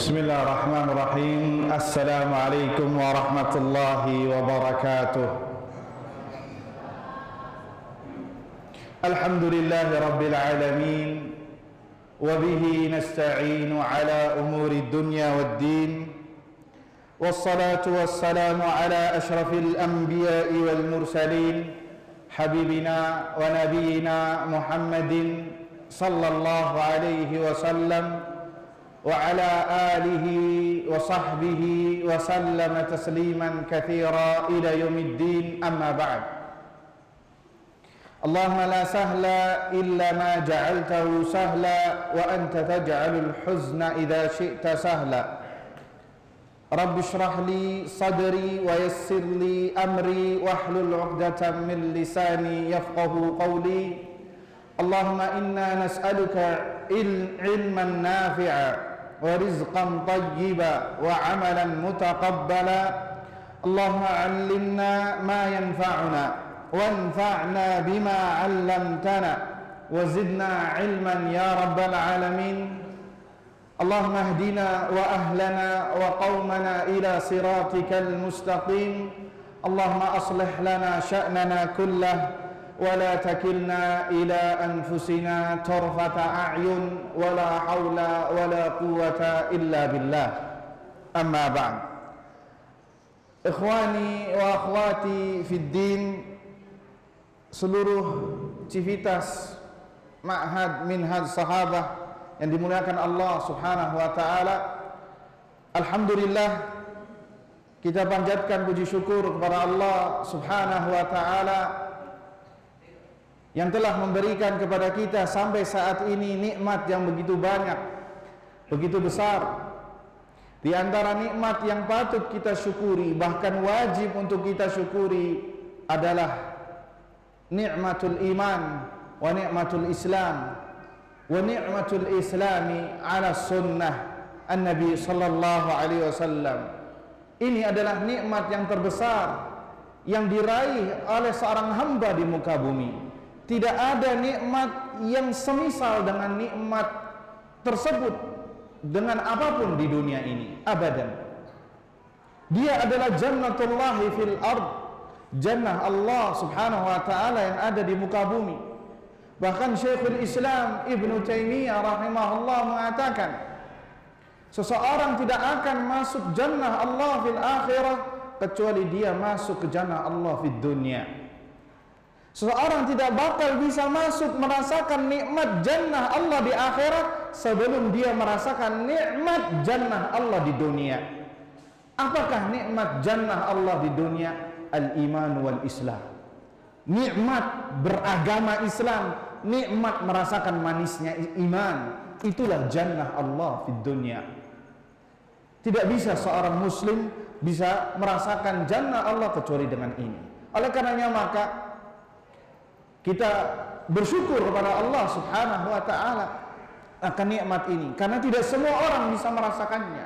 Bismillahirrahmanirrahim. Assalamualaikum warahmatullahi wabarakatuh. Alhamdulillahi rabbil alamin. Wabihi nasta'inu ala umuri dunya waddin. Wassalatu wassalamu ala ashrafil anbiya'i wal mursalin, habibina wa nabiyina Muhammadin sallallahu alaihi wasallam wa ala alihi wa sahbihi wa sallama tasliman katsira ila yaumiddin, amma ba'd. Allahumma la sahla illa ma ja'altahu sahla wa anta taj'alul huzna idza syi'ta sahla. Rabbi shrah li sadri wa yassir li amri wahlul 'uqdatam min lisani yafqahu qawli. Allahumma inna nas'aluka ilman nafi'a wa rizqan tayyiba wa amalan mutaqabbala. Allahumma 'allimna ma yanfa'una wanfa'na bima 'allamtana wa zidna 'ilman ya rabbal alamin. Allahumma ihdina wa ahlana wa qaumana ila siratikal mustaqim. Allahumma aslih lana sya'nana kullah wa la takilna ila anfusina tarfata a'yun wa la hawla wa la quwwata illa billah, amma ba'd. Ikhwani wa akhwati fid din, seluruh civitas Ma'had Minhaj Sahabah yang dimuliakan Allah subhanahu wa ta'ala, alhamdulillah kita panjatkan puji syukur kepada Allah subhanahu wa ta'ala yang telah memberikan kepada kita sampai saat ini nikmat yang begitu banyak, begitu besar. Di antara nikmat yang patut kita syukuri, bahkan wajib untuk kita syukuri, adalah nikmatul iman wa nikmatul islam wa nikmatul islami ala sunnah an-nabi sallallahu alaihi wasallam. Ini adalah nikmat yang terbesar yang diraih oleh seorang hamba di muka bumi. Tidak ada nikmat yang semisal dengan nikmat tersebut dengan apapun di dunia ini, abadan. Dia adalah jannatullahi fil ard, jannah Allah subhanahu wa ta'ala yang ada di muka bumi. Bahkan Syekhul Islam Ibnu Taimiyah rahimahullah mengatakan, seseorang tidak akan masuk jannah Allah fil akhirah kecuali dia masuk ke jannah Allah fid dunya. Seseorang tidak bakal bisa masuk merasakan nikmat jannah Allah di akhirat sebelum dia merasakan nikmat jannah Allah di dunia. Apakah nikmat jannah Allah di dunia? Al-iman wal islam. Nikmat beragama Islam, nikmat merasakan manisnya iman. Itulah jannah Allah di dunia. Tidak bisa seorang muslim bisa merasakan jannah Allah kecuali dengan ini. Oleh karenanya maka kita bersyukur kepada Allah subhanahu wa ta'ala akan nikmat ini, karena tidak semua orang bisa merasakannya.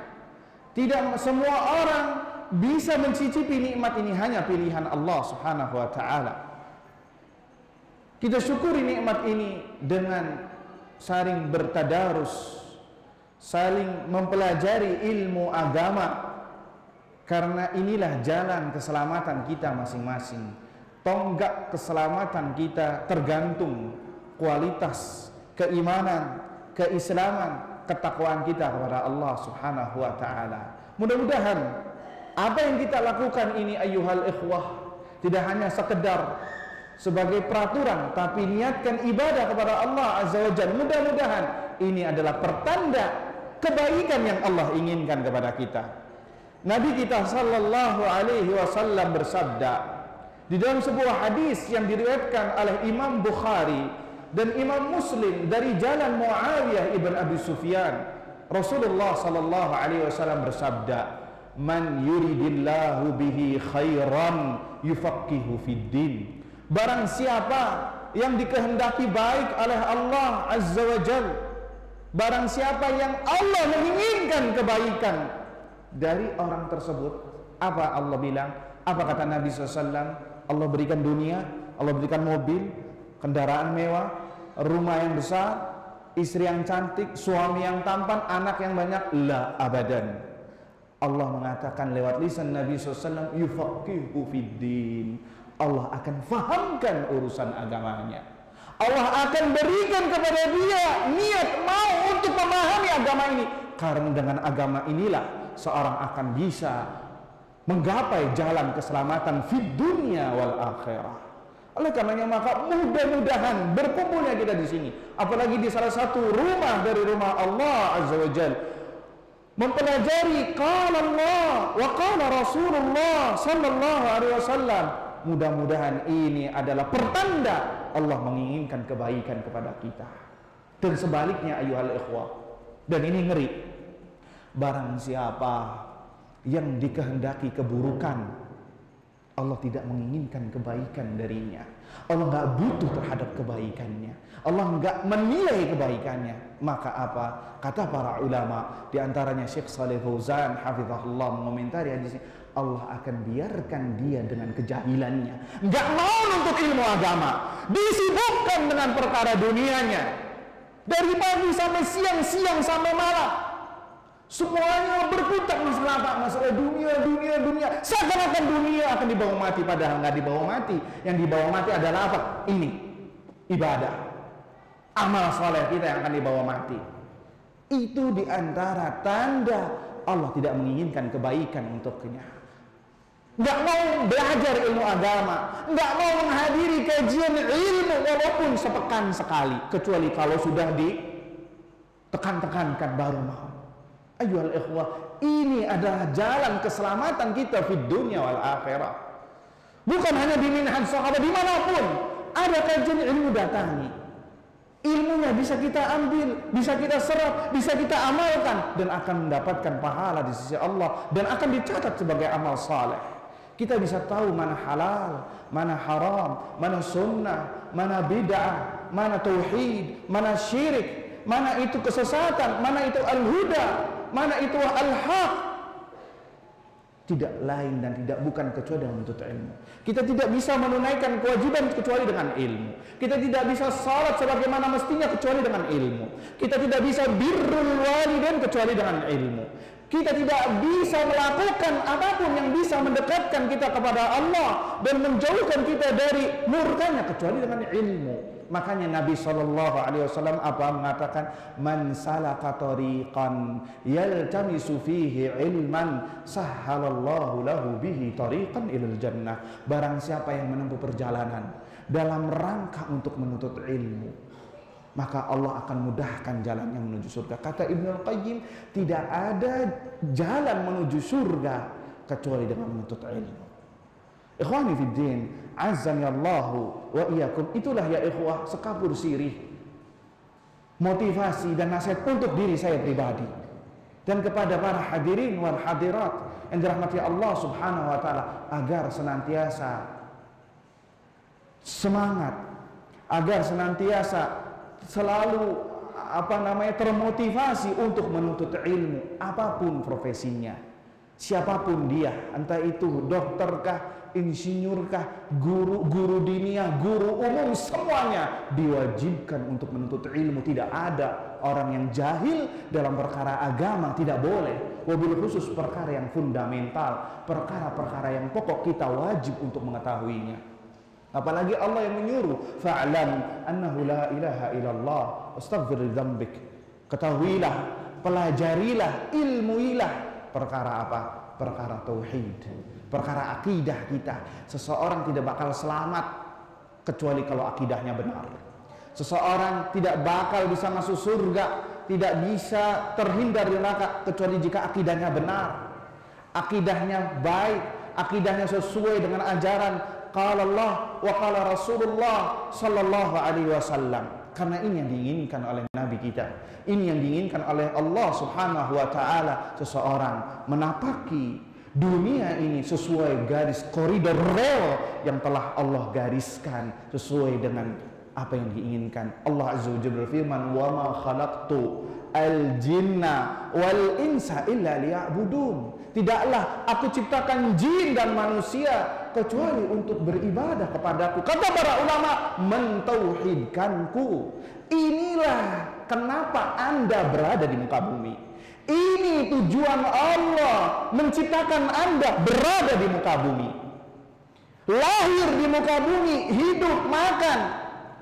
Tidak semua orang bisa mencicipi nikmat ini, hanya pilihan Allah subhanahu wa ta'ala. Kita syukuri nikmat ini dengan saling bertadarus, saling mempelajari ilmu agama, karena inilah jalan keselamatan kita masing-masing. Tonggak keselamatan kita tergantung kualitas keimanan, keislaman, ketakwaan kita kepada Allah subhanahu wa ta'ala. Mudah-mudahan apa yang kita lakukan ini ayyuhal ikhwah tidak hanya sekedar sebagai peraturan, tapi niatkan ibadah kepada Allah azza wa jalla. Mudah-mudahan ini adalah pertanda kebaikan yang Allah inginkan kepada kita. Nabi kita sallallahu alaihi wasallam bersabda di dalam sebuah hadis yang diriwayatkan oleh Imam Bukhari dan Imam Muslim dari jalan Muawiyah ibn Abi Sufyan, Rasulullah sallallahu alaihi wasallam bersabda, "Man yuridillahu bihi khairan yufaqihu fid din." Barang siapa yang dikehendaki baik oleh Allah azza wa jalla, barang siapa yang Allah menginginkan kebaikan dari orang tersebut, apa Allah bilang? Apa kata Nabi SAW? Allah berikan dunia, Allah berikan mobil, kendaraan mewah, rumah yang besar, istri yang cantik, suami yang tampan, anak yang banyak, la abadan. Allah mengatakan lewat lisan Nabi SAW, yufaqihu fiddin. Allah akan fahamkan urusan agamanya. Allah akan berikan kepada dia niat mau untuk memahami agama ini. Karena dengan agama inilah seorang akan bisa menggapai jalan keselamatan fid dunya wal akhirah. Oleh karenanya maka mudah-mudahan berkumpulnya kita di sini, apalagi di salah satu rumah dari rumah Allah Azza wa Jalla, mempelajari qala Allah wa qala Rasulullah sallallahu alaihi wasallam. Mudah-mudahan ini adalah pertanda Allah menginginkan kebaikan kepada kita. Dan sebaliknya ayyuhal ikhwah. Dan ini ngeri. Barang siapa yang dikehendaki keburukan, Allah tidak menginginkan kebaikan darinya. Allah nggak butuh terhadap kebaikannya. Allah nggak menilai kebaikannya. Maka apa? Kata para ulama, di antaranya Syekh Shalih Fauzan hafizahullah mengomentari hadis ini, Allah akan biarkan dia dengan kejahilannya, nggak mau nuntut ilmu agama, disibukkan dengan perkara dunianya, dari pagi sampai siang, siang sampai malam. Semuanya berkutat masalah apa? Masalah dunia. Seakan-akan dunia akan dibawa mati, padahal nggak dibawa mati. Yang dibawa mati adalah apa? Ini ibadah, amal soleh kita yang akan dibawa mati. Itu diantara tanda Allah tidak menginginkan kebaikan untuknya. Nggak mau belajar ilmu agama, nggak mau menghadiri kajian ilmu walaupun sepekan sekali, kecuali kalau sudah ditekan-tekankan baru mau. Ayyuhal ikhwah, ini adalah jalan keselamatan kita di dunia wal akhirah. Bukan hanya di minhaj sahabat, dimanapun ada kajian ilmu datangi. Ilmunya bisa kita ambil, bisa kita serap, bisa kita amalkan, dan akan mendapatkan pahala di sisi Allah, dan akan dicatat sebagai amal saleh. Kita bisa tahu mana halal, mana haram, mana sunnah, mana bid'ah, mana tauhid, mana syirik, mana itu kesesatan, mana itu al-huda, mana itu al-haq. Tidak lain dan tidak bukan kecuali dengan menuntut ilmu. Kita tidak bisa menunaikan kewajiban kecuali dengan ilmu. Kita tidak bisa salat sebagaimana mestinya kecuali dengan ilmu. Kita tidak bisa birrul walidain kecuali dengan ilmu. Kita tidak bisa melakukan apapun yang bisa mendekatkan kita kepada Allah dan menjauhkan kita dari murkanya kecuali dengan ilmu. Makanya Nabi SAW apa mengatakan, man salaka tariqan yaltamisu fihi ilman sahhalallahu lahu bihi tariqan ilal jannah. Barang siapa yang menempuh perjalanan dalam rangka untuk menuntut ilmu, maka Allah akan mudahkan jalannya menuju surga. Kata Ibnul Qayyim, tidak ada jalan menuju surga kecuali dengan menuntut ilmu. Ikhwani fiddin, azani Allahu wa iyyakum. Itulah ya ikhwah sekapur sirih motivasi dan nasihat untuk diri saya pribadi dan kepada para hadirin wal hadirat yang dirahmati Allah Subhanahu wa taala, agar senantiasa semangat, agar senantiasa selalu termotivasi untuk menuntut ilmu apapun profesinya, siapapun dia, entah itu dokterkah, insinyurkah, guru diniyah, guru umum, semuanya diwajibkan untuk menuntut ilmu. Tidak ada orang yang jahil dalam perkara agama, tidak boleh. Wabil khusus perkara yang fundamental, perkara-perkara yang pokok, kita wajib untuk mengetahuinya. Apalagi Allah yang menyuruh, fa'lam annahu la ilaha illallah astaghfir li dzambik. Ketahuilah, pelajarilah, ilmuilah perkara apa? Perkara tauhid, perkara akidah kita. Seseorang tidak bakal selamat kecuali kalau akidahnya benar. Seseorang tidak bakal bisa masuk surga, tidak bisa terhindar dari neraka kecuali jika akidahnya benar, akidahnya baik, akidahnya sesuai dengan ajaran qala Allah wa qala Rasulullah sallallahu alaihi wasallam. Karena ini yang diinginkan oleh Nabi kita, ini yang diinginkan oleh Allah Subhanahu wa taala. Seseorang menapaki dunia ini sesuai garis koridor rel yang telah Allah gariskan, sesuai dengan apa yang diinginkan. Allah Azza wa Jalla berfirman, wa ma khalaqtu al jinna wal insa illa liya'budun. Tidaklah aku ciptakan jin dan manusia kecuali untuk beribadah kepadaku. Kata para ulama, mentauhidkanku. Inilah kenapa Anda berada di muka bumi. Ini tujuan Allah menciptakan Anda berada di muka bumi. Lahir di muka bumi, hidup, makan,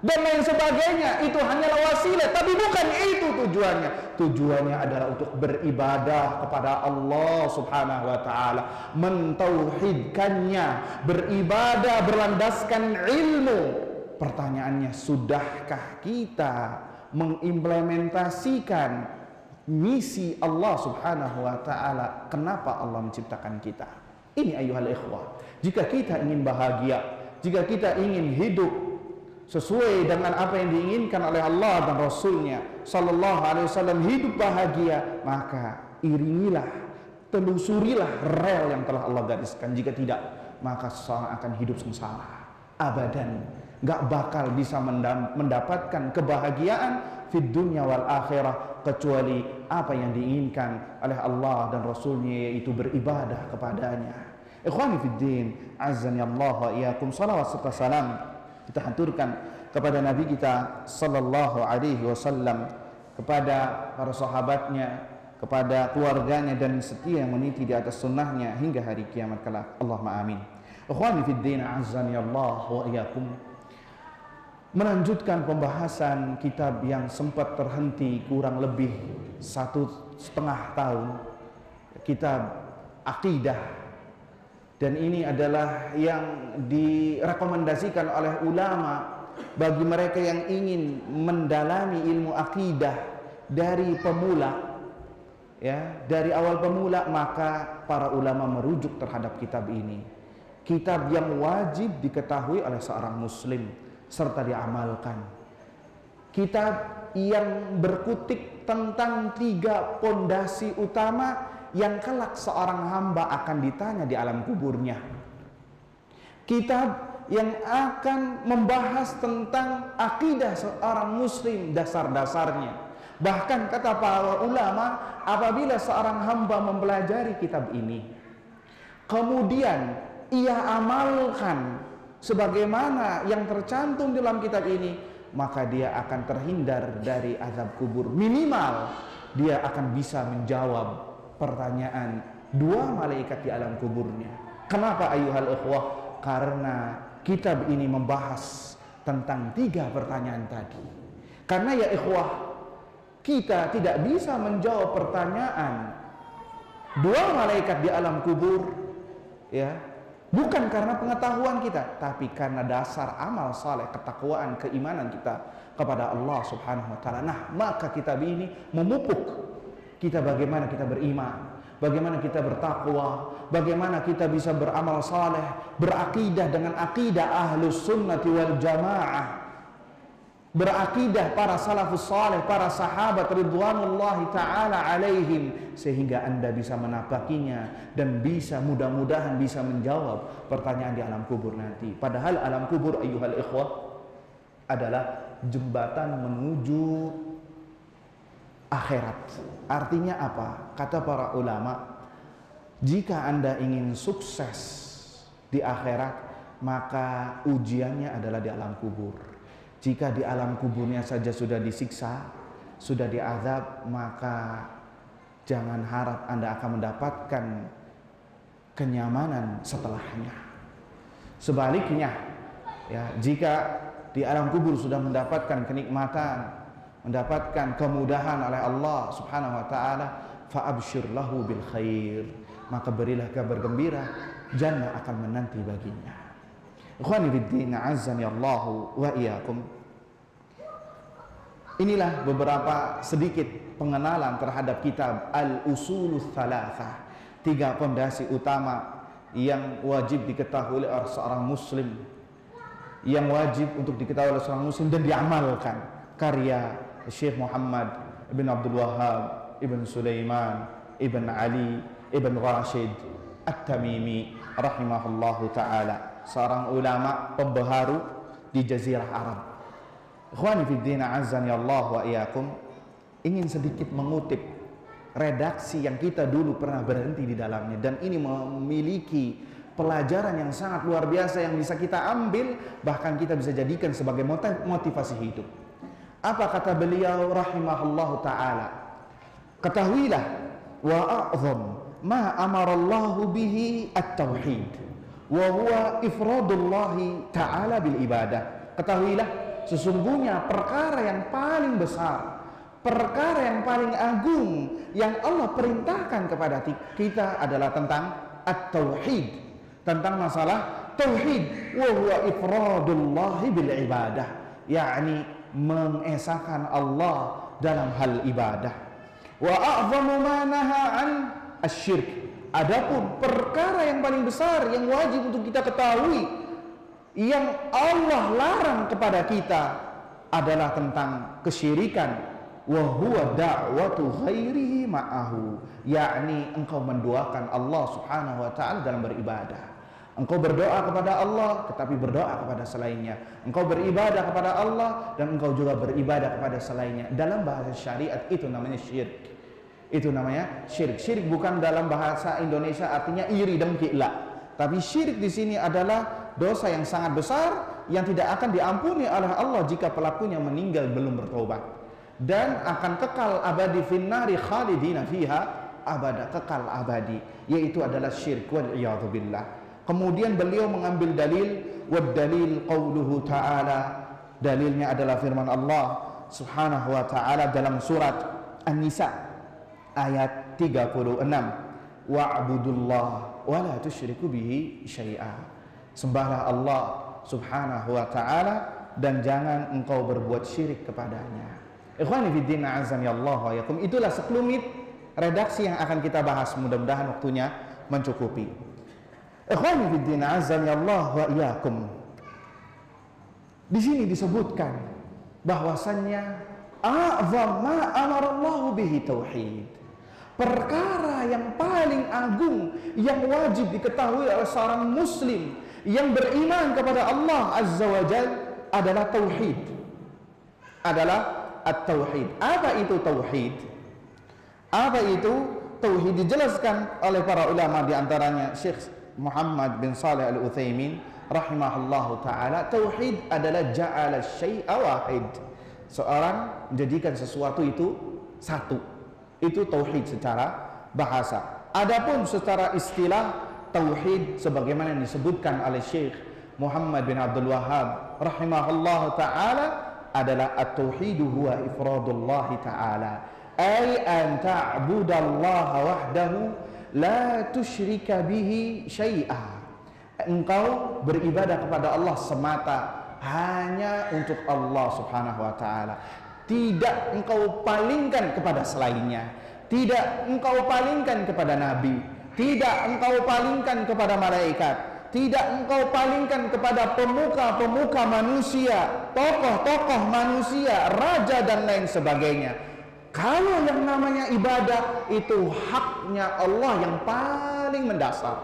dan lain sebagainya, itu hanyalah wasilah, tapi bukan itu tujuannya. Tujuannya adalah untuk beribadah kepada Allah Subhanahu wa taala, mentauhidkannya, beribadah berlandaskan ilmu. Pertanyaannya, sudahkah kita mengimplementasikan misi Allah Subhanahu wa taala? Kenapa Allah menciptakan kita? Ini ayuhal ikhwah, jika kita ingin bahagia, jika kita ingin hidup sesuai dengan apa yang diinginkan oleh Allah dan Rasulnya Sallallahu Alaihi Wasallam, hidup bahagia, maka iringilah, telusurilah rel yang telah Allah gariskan. Jika tidak, maka seseorang akan hidup sengsara abadan, gak bakal bisa mendapatkan kebahagiaan fid dunya wal akhirah, kecuali apa yang diinginkan oleh Allah dan Rasulnya, yaitu beribadah kepadanya. Ikhwani fid din, azzani Allah wa iyyakum. Salawat serta salam kita haturkan kepada Nabi kita Sallallahu Alaihi Wasallam, kepada para sahabatnya, kepada keluarganya, dan setia yang meniti di atas sunnahnya hingga hari kiamat kelak. Allahumma amin. Ikhwani fid din, azzani Allah wa iyyakum. Melanjutkan pembahasan kitab yang sempat terhenti kurang lebih 1,5 tahun, kitab Aqidah. Dan ini adalah yang direkomendasikan oleh ulama bagi mereka yang ingin mendalami ilmu akidah dari pemula, ya, dari awal pemula, maka para ulama merujuk terhadap kitab ini. Kitab yang wajib diketahui oleh seorang muslim serta diamalkan. Kitab yang berkutik tentang 3 pondasi utama yang kelak seorang hamba akan ditanya di alam kuburnya. Kitab yang akan membahas tentang akidah seorang muslim, dasar-dasarnya. Bahkan kata para ulama, apabila seorang hamba mempelajari kitab ini, kemudian ia amalkan sebagaimana yang tercantum dalam kitab ini, maka dia akan terhindar dari azab kubur. Minimal dia akan bisa menjawab pertanyaan 2 malaikat di alam kuburnya. Kenapa ayuhal ikhwah? Karena kitab ini membahas tentang 3 pertanyaan tadi. Karena ya ikhwah, kita tidak bisa menjawab pertanyaan 2 malaikat di alam kubur, ya, bukan karena pengetahuan kita, tapi karena dasar amal saleh, ketakwaan, keimanan kita kepada Allah Subhanahu wa taala. Nah, maka kitab ini memupuk kita bagaimana kita beriman, bagaimana kita bertakwa, bagaimana kita bisa beramal saleh, berakidah dengan akidah ahlus sunnati wal jamaah, berakidah para salafus saleh, para sahabat ridwanullahi ta'ala alaihim, sehingga Anda bisa menapakinya dan bisa, mudah-mudahan bisa menjawab pertanyaan di alam kubur nanti. Padahal alam kubur ayyuhal ikhwah adalah jembatan menuju akhirat. Artinya apa? Kata para ulama, jika Anda ingin sukses di akhirat, maka ujiannya adalah di alam kubur. Jika di alam kuburnya saja sudah disiksa, sudah diazab, maka jangan harap Anda akan mendapatkan kenyamanan setelahnya. Sebaliknya, ya, jika di alam kubur sudah mendapatkan kenikmatan, mendapatkan kemudahan oleh Allah Subhanahu wa taala, fa absyir lahu bil khair, maka berilah kabar gembira, jannah akan menanti baginya. Ikhwani fiddin, azzani Allah wa iyyakum. Inilah beberapa sedikit pengenalan terhadap kitab Al-Usulul Tsalatsah, 3 pondasi utama yang wajib diketahui oleh seorang muslim, yang wajib untuk diketahui oleh seorang muslim dan diamalkan. Karya Syekh Muhammad ibn Abdul Wahhab ibn Sulaiman ibn Ali ibn Rashid At-Tamimi rahimahullahu ta'ala, seorang ulama pembaharu di Jazirah Arab. Ikhwani fiddin, azzani Allah wa iyyakum, ingin sedikit mengutip redaksi yang kita dulu pernah berhenti di dalamnya, dan ini memiliki pelajaran yang sangat luar biasa yang bisa kita ambil, bahkan kita bisa jadikan sebagai motivasi hidup. Apa kata beliau rahimahullahu ta'ala? Ketahuilah, wa a'zam ma amarallahu bihi at-tauhid wa huwa ifradullahi ta'ala bil ibadah. Ketahuilah, sesungguhnya perkara yang paling besar, perkara yang paling agung yang Allah perintahkan kepada kita adalah tentang at-tauhid, tentang masalah tauhid. Wa huwa ifradullahi bil ibadah, yakni mengesahkan Allah dalam hal ibadah. Wa a'zamu ma naha an asyirk. Adapun perkara yang paling besar yang wajib untuk kita ketahui, yang Allah larang kepada kita adalah tentang kesyirikan. Wa huwa da'watu ghairihi ma'ahu, yakni engkau mendoakan Allah Subhanahu wa ta'ala dalam beribadah. Engkau berdoa kepada Allah tetapi berdoa kepada selainnya. Engkau beribadah kepada Allah dan engkau juga beribadah kepada selainnya. Dalam bahasa syariat itu namanya syirik. Itu namanya syirik. Syirik bukan dalam bahasa Indonesia artinya iri dengki, tapi syirik di sini adalah dosa yang sangat besar yang tidak akan diampuni oleh Allah jika pelakunya meninggal belum bertobat, dan akan kekal abadi finnari khalidina fiha abada, kekal abadi, yaitu adalah syirik wal iyadzu billah. Kemudian beliau mengambil dalil, wad dalil qauluhu ta'ala, dalilnya adalah firman Allah Subhanahu wa ta'ala dalam surat An-Nisa ayat 36, wa'budullah wa la tusyriku bihi syai'a. Sembahlah Allah Subhanahu wa ta'ala dan jangan engkau berbuat syirik kepadanya. Ikhwani fiddin azani Allah wa yakum. Itulah sekelumit redaksi yang akan kita bahas, mudah-mudahan waktunya mencukupi. Ikhwani fiddin azani Allah wa iyyakum. Di sini disebutkan bahwasannya a'zam ma amarallahu bihi tauhid. Perkara yang paling agung yang wajib diketahui oleh seorang muslim yang beriman kepada Allah Azza wa Jalla adalah tauhid. Adalah at-tauhid. Apa itu tauhid? Apa itu tauhid? Dijelaskan oleh para ulama, di antaranya Syekh Muhammad bin Saleh Al-Utsaimin rahimahullahu ta'ala. Tauhid adalah ja'ala syai'a wahid. Seorang menjadikan sesuatu itu satu. Itu tauhid secara bahasa. Adapun secara istilah, tauhid sebagaimana yang disebutkan oleh Syekh Muhammad bin Abdul Wahhab rahimahullahu ta'ala adalah at-tauhidu huwa ifradullahi ta'ala, ay an ta'budallaha wahdahu la tusyrika bihi syai'a. Engkau beribadah kepada Allah semata, hanya untuk Allah Subhanahu wa ta'ala. Tidak engkau palingkan kepada selainnya. Tidak engkau palingkan kepada nabi. Tidak engkau palingkan kepada malaikat. Tidak engkau palingkan kepada pemuka-pemuka manusia, tokoh-tokoh manusia, raja dan lain sebagainya. Kalau yang namanya ibadah itu haknya Allah yang paling mendasar,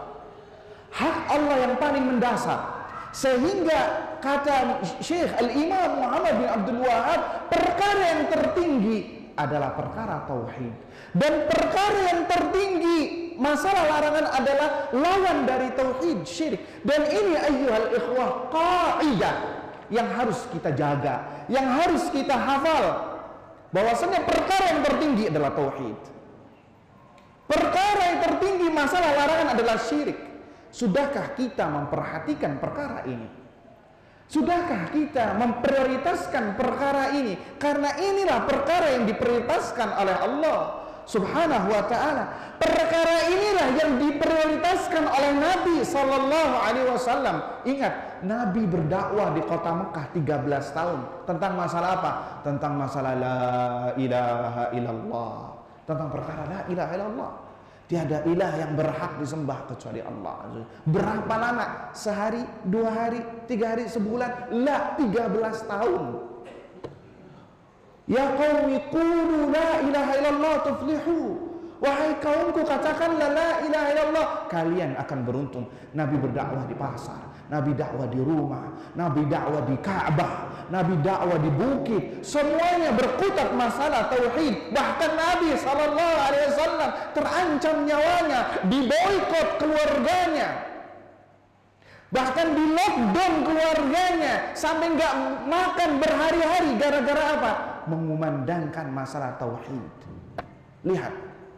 hak Allah yang paling mendasar, sehingga kata Syekh Al-Imam Muhammad bin Abdul Wahhab, perkara yang tertinggi adalah perkara tauhid, dan perkara yang tertinggi masalah larangan adalah lawan dari tauhid, syirik. Dan ini ayyuhal ikhwah kaidah yang harus kita jaga, yang harus kita hafal, bahwasanya perkara yang tertinggi adalah tauhid. Perkara yang tertinggi masalah larangan adalah syirik. Sudahkah kita memperhatikan perkara ini? Sudahkah kita memprioritaskan perkara ini? Karena inilah perkara yang diprioritaskan oleh Allah Subhanahu wa ta'ala. Perkara inilah yang diprioritaskan oleh Nabi Sallallahu Alaihi Wasallam. Ingat, Nabi berdakwah di kota Mekah 13 tahun. Tentang masalah apa? Tentang masalah la ilaha illallah. Tentang perkara la ilaha illallah. Tiada ilah yang berhak disembah kecuali Allah. Berapa lama? Sehari, 2 hari, 3 hari, sebulan? La, 13 tahun. Ya qaumi qulu la ilaha illallah tuflihu. Wahai kaumku, katakanlah la ilaha illallah, kalian akan beruntung. Nabi berdakwah di pasar, Nabi dakwah di rumah, Nabi dakwah di Ka'bah, Nabi dakwah di bukit. Semuanya berkutat masalah tauhid. Bahkan Nabi SAW terancam nyawanya, diboikot keluarganya, bahkan di lockdown keluarganya, sampai nggak makan berhari-hari. Gara-gara apa? mengumandangkan masalah tauhid. Lihat,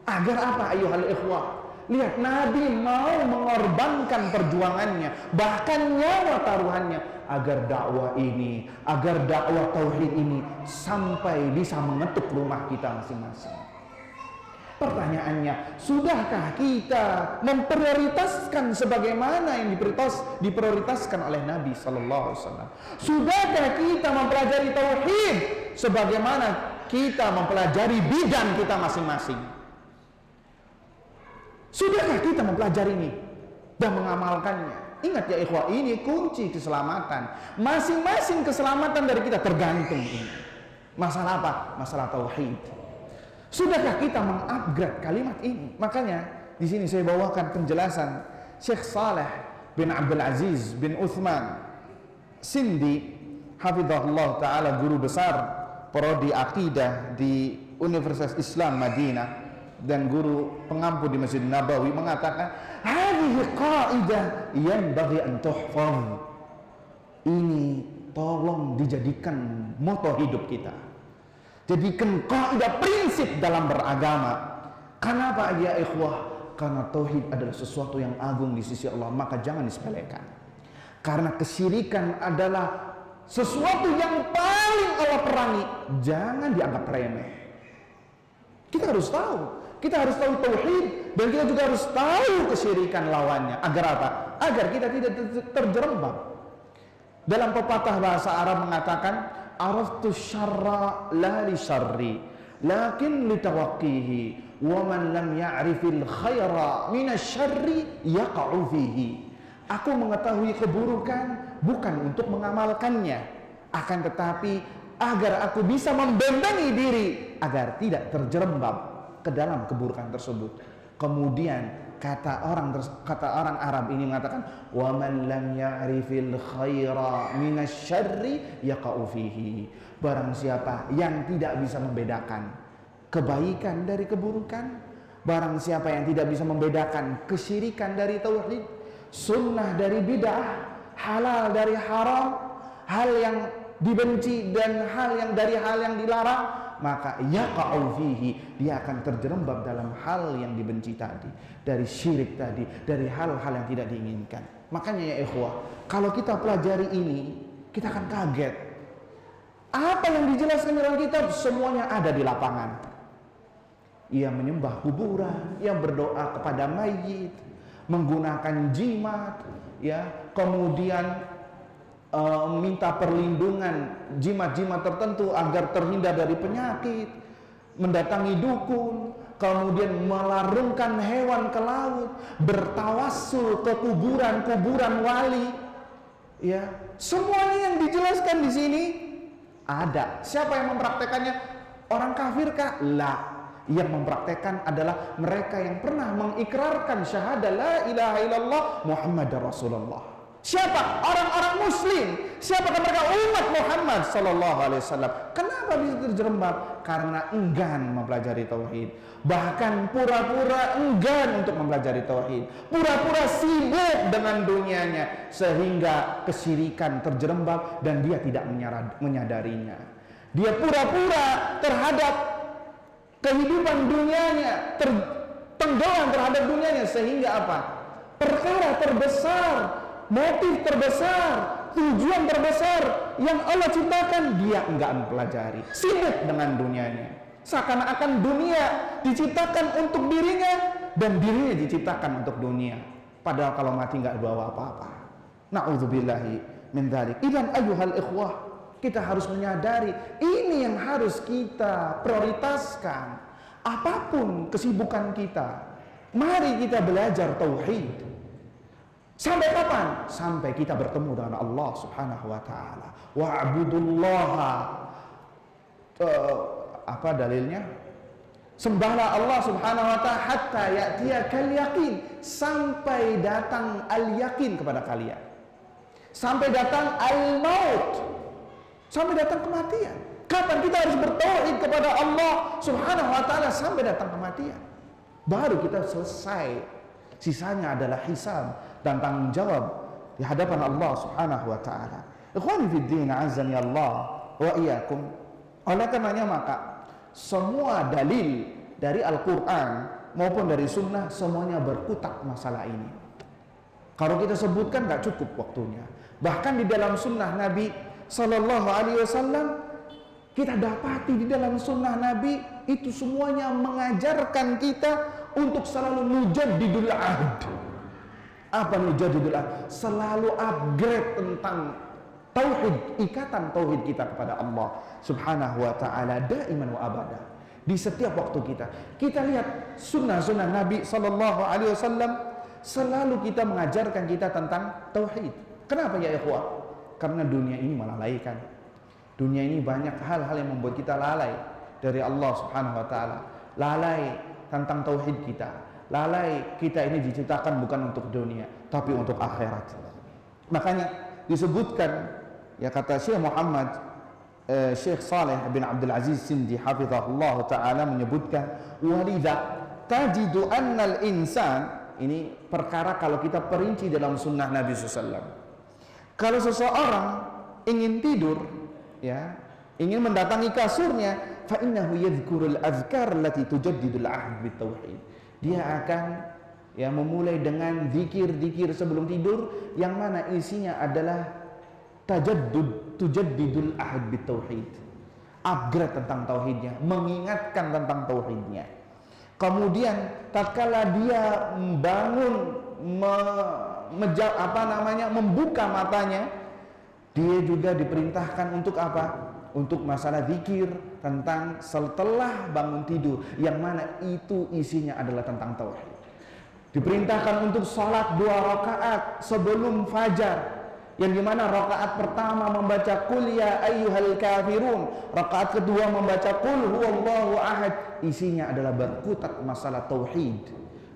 agar apa ayuhal ikhwah? Lihat, Nabi mau mengorbankan perjuangannya, bahkan nyawa taruhannya, agar dakwah ini, agar dakwah tauhid ini sampai bisa mengetuk rumah kita masing-masing. Pertanyaannya, sudahkah kita memprioritaskan sebagaimana yang diprioritaskan oleh Nabi Sallallahu Alaihi Wasallam? Sudahkah kita mempelajari tauhid sebagaimana kita mempelajari bidang kita masing-masing? Sudahkah kita mempelajari ini dan mengamalkannya? Ingat ya ikhwah, ini kunci keselamatan. Masing-masing keselamatan dari kita tergantung ini. Masalah apa? Masalah tauhid. Sudahkah kita mengupgrade kalimat ini? Makanya di sini saya bawakan penjelasan Syekh Saleh bin Abdul Aziz bin Uthman Sindi, hafizahullah taala, guru besar prodi akidah di Universitas Islam Madinah dan guru pengampu di Masjid Nabawi, mengatakan, "Hadhihi qaidah yanbaghi an tuhfaz." Ini tolong dijadikan moto hidup kita. Jadikan kaidah prinsip dalam beragama. Kenapa ya ikhwah? Karena tauhid adalah sesuatu yang agung di sisi Allah, maka jangan disepelekan. Karena kesyirikan adalah sesuatu yang paling Allah perangi, jangan dianggap remeh. Kita harus tahu, kita harus tahu tauhid, dan kita juga harus tahu kesyirikan lawannya. Agar apa? Agar kita tidak terjerembab. Dalam pepatah bahasa Arab mengatakan, araftu syarra la li syarri lakin li tawaqqihi wa man lam ya'rifil khaira minasyarri yaqa'u fihi. Aku mengetahui keburukan bukan untuk mengamalkannya, akan tetapi agar aku bisa membentengi diri agar tidak terjerembab ke dalam keburukan tersebut. Kemudian kata orang Arab ini mengatakan, wa man lam ya'rifil khaira minasyarri yaqa'u fihi. Barang siapa yang tidak bisa membedakan kebaikan dari keburukan, barang siapa yang tidak bisa membedakan kesyirikan dari tauhid, sunnah dari bid'ah, halal dari haram, hal yang dibenci dan hal yang dilarang, maka yaqa'u fihi, dia akan terjerembab dalam hal yang dibenci tadi, dari syirik tadi, dari hal-hal yang tidak diinginkan. Makanya ya ikhwah, kalau kita pelajari ini, kita akan kaget. Apa yang dijelaskan dalam kitab semuanya ada di lapangan. Ia menyembah kuburan, ia berdoa kepada mayit, menggunakan jimat, ya, kemudian minta perlindungan jimat-jimat tertentu agar terhindar dari penyakit, mendatangi dukun, kemudian melarungkan hewan ke laut, bertawassul ke kuburan-kuburan wali, ya, semuanya yang dijelaskan di sini ada. Siapa yang mempraktekannya? Orang kafir kah? La. Yang mempraktekkan adalah mereka yang pernah mengikrarkan syahadat la ilaha illallah Muhammadar Rasulullah. Siapa? Orang-orang muslim. Siapakah mereka? Umat Muhammad sallallahu alaihi wasallam. Kenapa bisa terjerembab? Karena enggan mempelajari tauhid. Bahkan pura-pura enggan untuk mempelajari tauhid. Pura-pura sibuk dengan dunianya sehingga kesyirikan terjerembab dan dia tidak menyadarinya. Dia pura-pura terhadap kehidupan dunianya, tenggelam terhadap dunianya, sehingga apa? Perkara terbesar, motif terbesar, tujuan terbesar yang Allah ciptakan, dia enggak mempelajari, sibuk dengan dunianya. Seakan-akan dunia diciptakan untuk dirinya dan dirinya diciptakan untuk dunia. Padahal kalau mati enggak bawa apa-apa. Na'udzubillahi min dzalik. Idzan ayyuhal ikhwah, kita harus menyadari ini yang harus kita prioritaskan. Apapun kesibukan kita, mari kita belajar tauhid. Sampai kapan? Sampai kita bertemu dengan Allah Subhanahu wa taala. Wa'budullaha. Apa dalilnya? Sembahlah Allah Subhanahu wa taala hatta ya'tiyakal yaqin, sampai datang al-yaqin kepada kalian. Sampai datang al-maut. Sampai datang kematian. Kapan kita harus bertauhid kepada Allah Subhanahu wa taala? Sampai datang kematian. Baru kita selesai. Sisanya adalah hisab dan tanggung jawab di hadapan Allah Subhanahu wa taala. Ikhwani fid din, azani Allah wa iyyakum. Oleh karenanya maka semua dalil dari Al-Quran maupun dari Sunnah semuanya berkutat masalah ini. Kalau kita sebutkan nggak cukup waktunya. Bahkan di dalam Sunnah Nabi Sallallahu Alaihi Wasallam kita dapati di dalam Sunnah Nabi itu semuanya mengajarkan kita untuk selalu nujaddidul ahd. Apa nujaddidul ahd? Selalu upgrade tentang tauhid, ikatan tauhid kita kepada Allah Subhanahu wa taala daiman wa abada. Di setiap waktu kita lihat sunnah-sunnah Nabi sallallahu alaihi wasallam selalu kita mengajarkan kita tentang tauhid. Kenapa ya ikhwah? Karena dunia ini melalaikan. Dunia ini banyak hal-hal yang membuat kita lalai dari Allah Subhanahu wa taala. Lalai tentang tauhid kita. Lalai kita ini diciptakan bukan untuk dunia, tapi untuk akhirat. Makanya disebutkan, ya kata Syekh Muhammad Syekh Saleh bin Abdul Aziz Sindi hafizahullah taala menyebutkan, walidha tajidu annal insan, ini perkara kalau kita perinci dalam sunnah Nabi SAW. Kalau seseorang ingin tidur, ya, ingin mendatangi kasurnya, fa innahu yadhkurul azkar allati tujaddidul ahd bit tauhid. Dia akan ya memulai dengan zikir-zikir sebelum tidur yang mana isinya adalah tujaddidul ahd bit tauhid. Upgrade tentang tauhidnya, mengingatkan tentang tauhidnya. Kemudian tatkala dia bangun membuka matanya, dia juga diperintahkan untuk apa? Untuk masalah zikir tentang setelah bangun tidur, yang mana itu isinya adalah tentang tauhid. Diperintahkan untuk salat 2 rakaat sebelum fajar, yang dimana rakaat pertama membaca qul ya ayyuhal kafirun, rakaat kedua membaca qul huwallahu ahad. Isinya adalah berkutat masalah tauhid,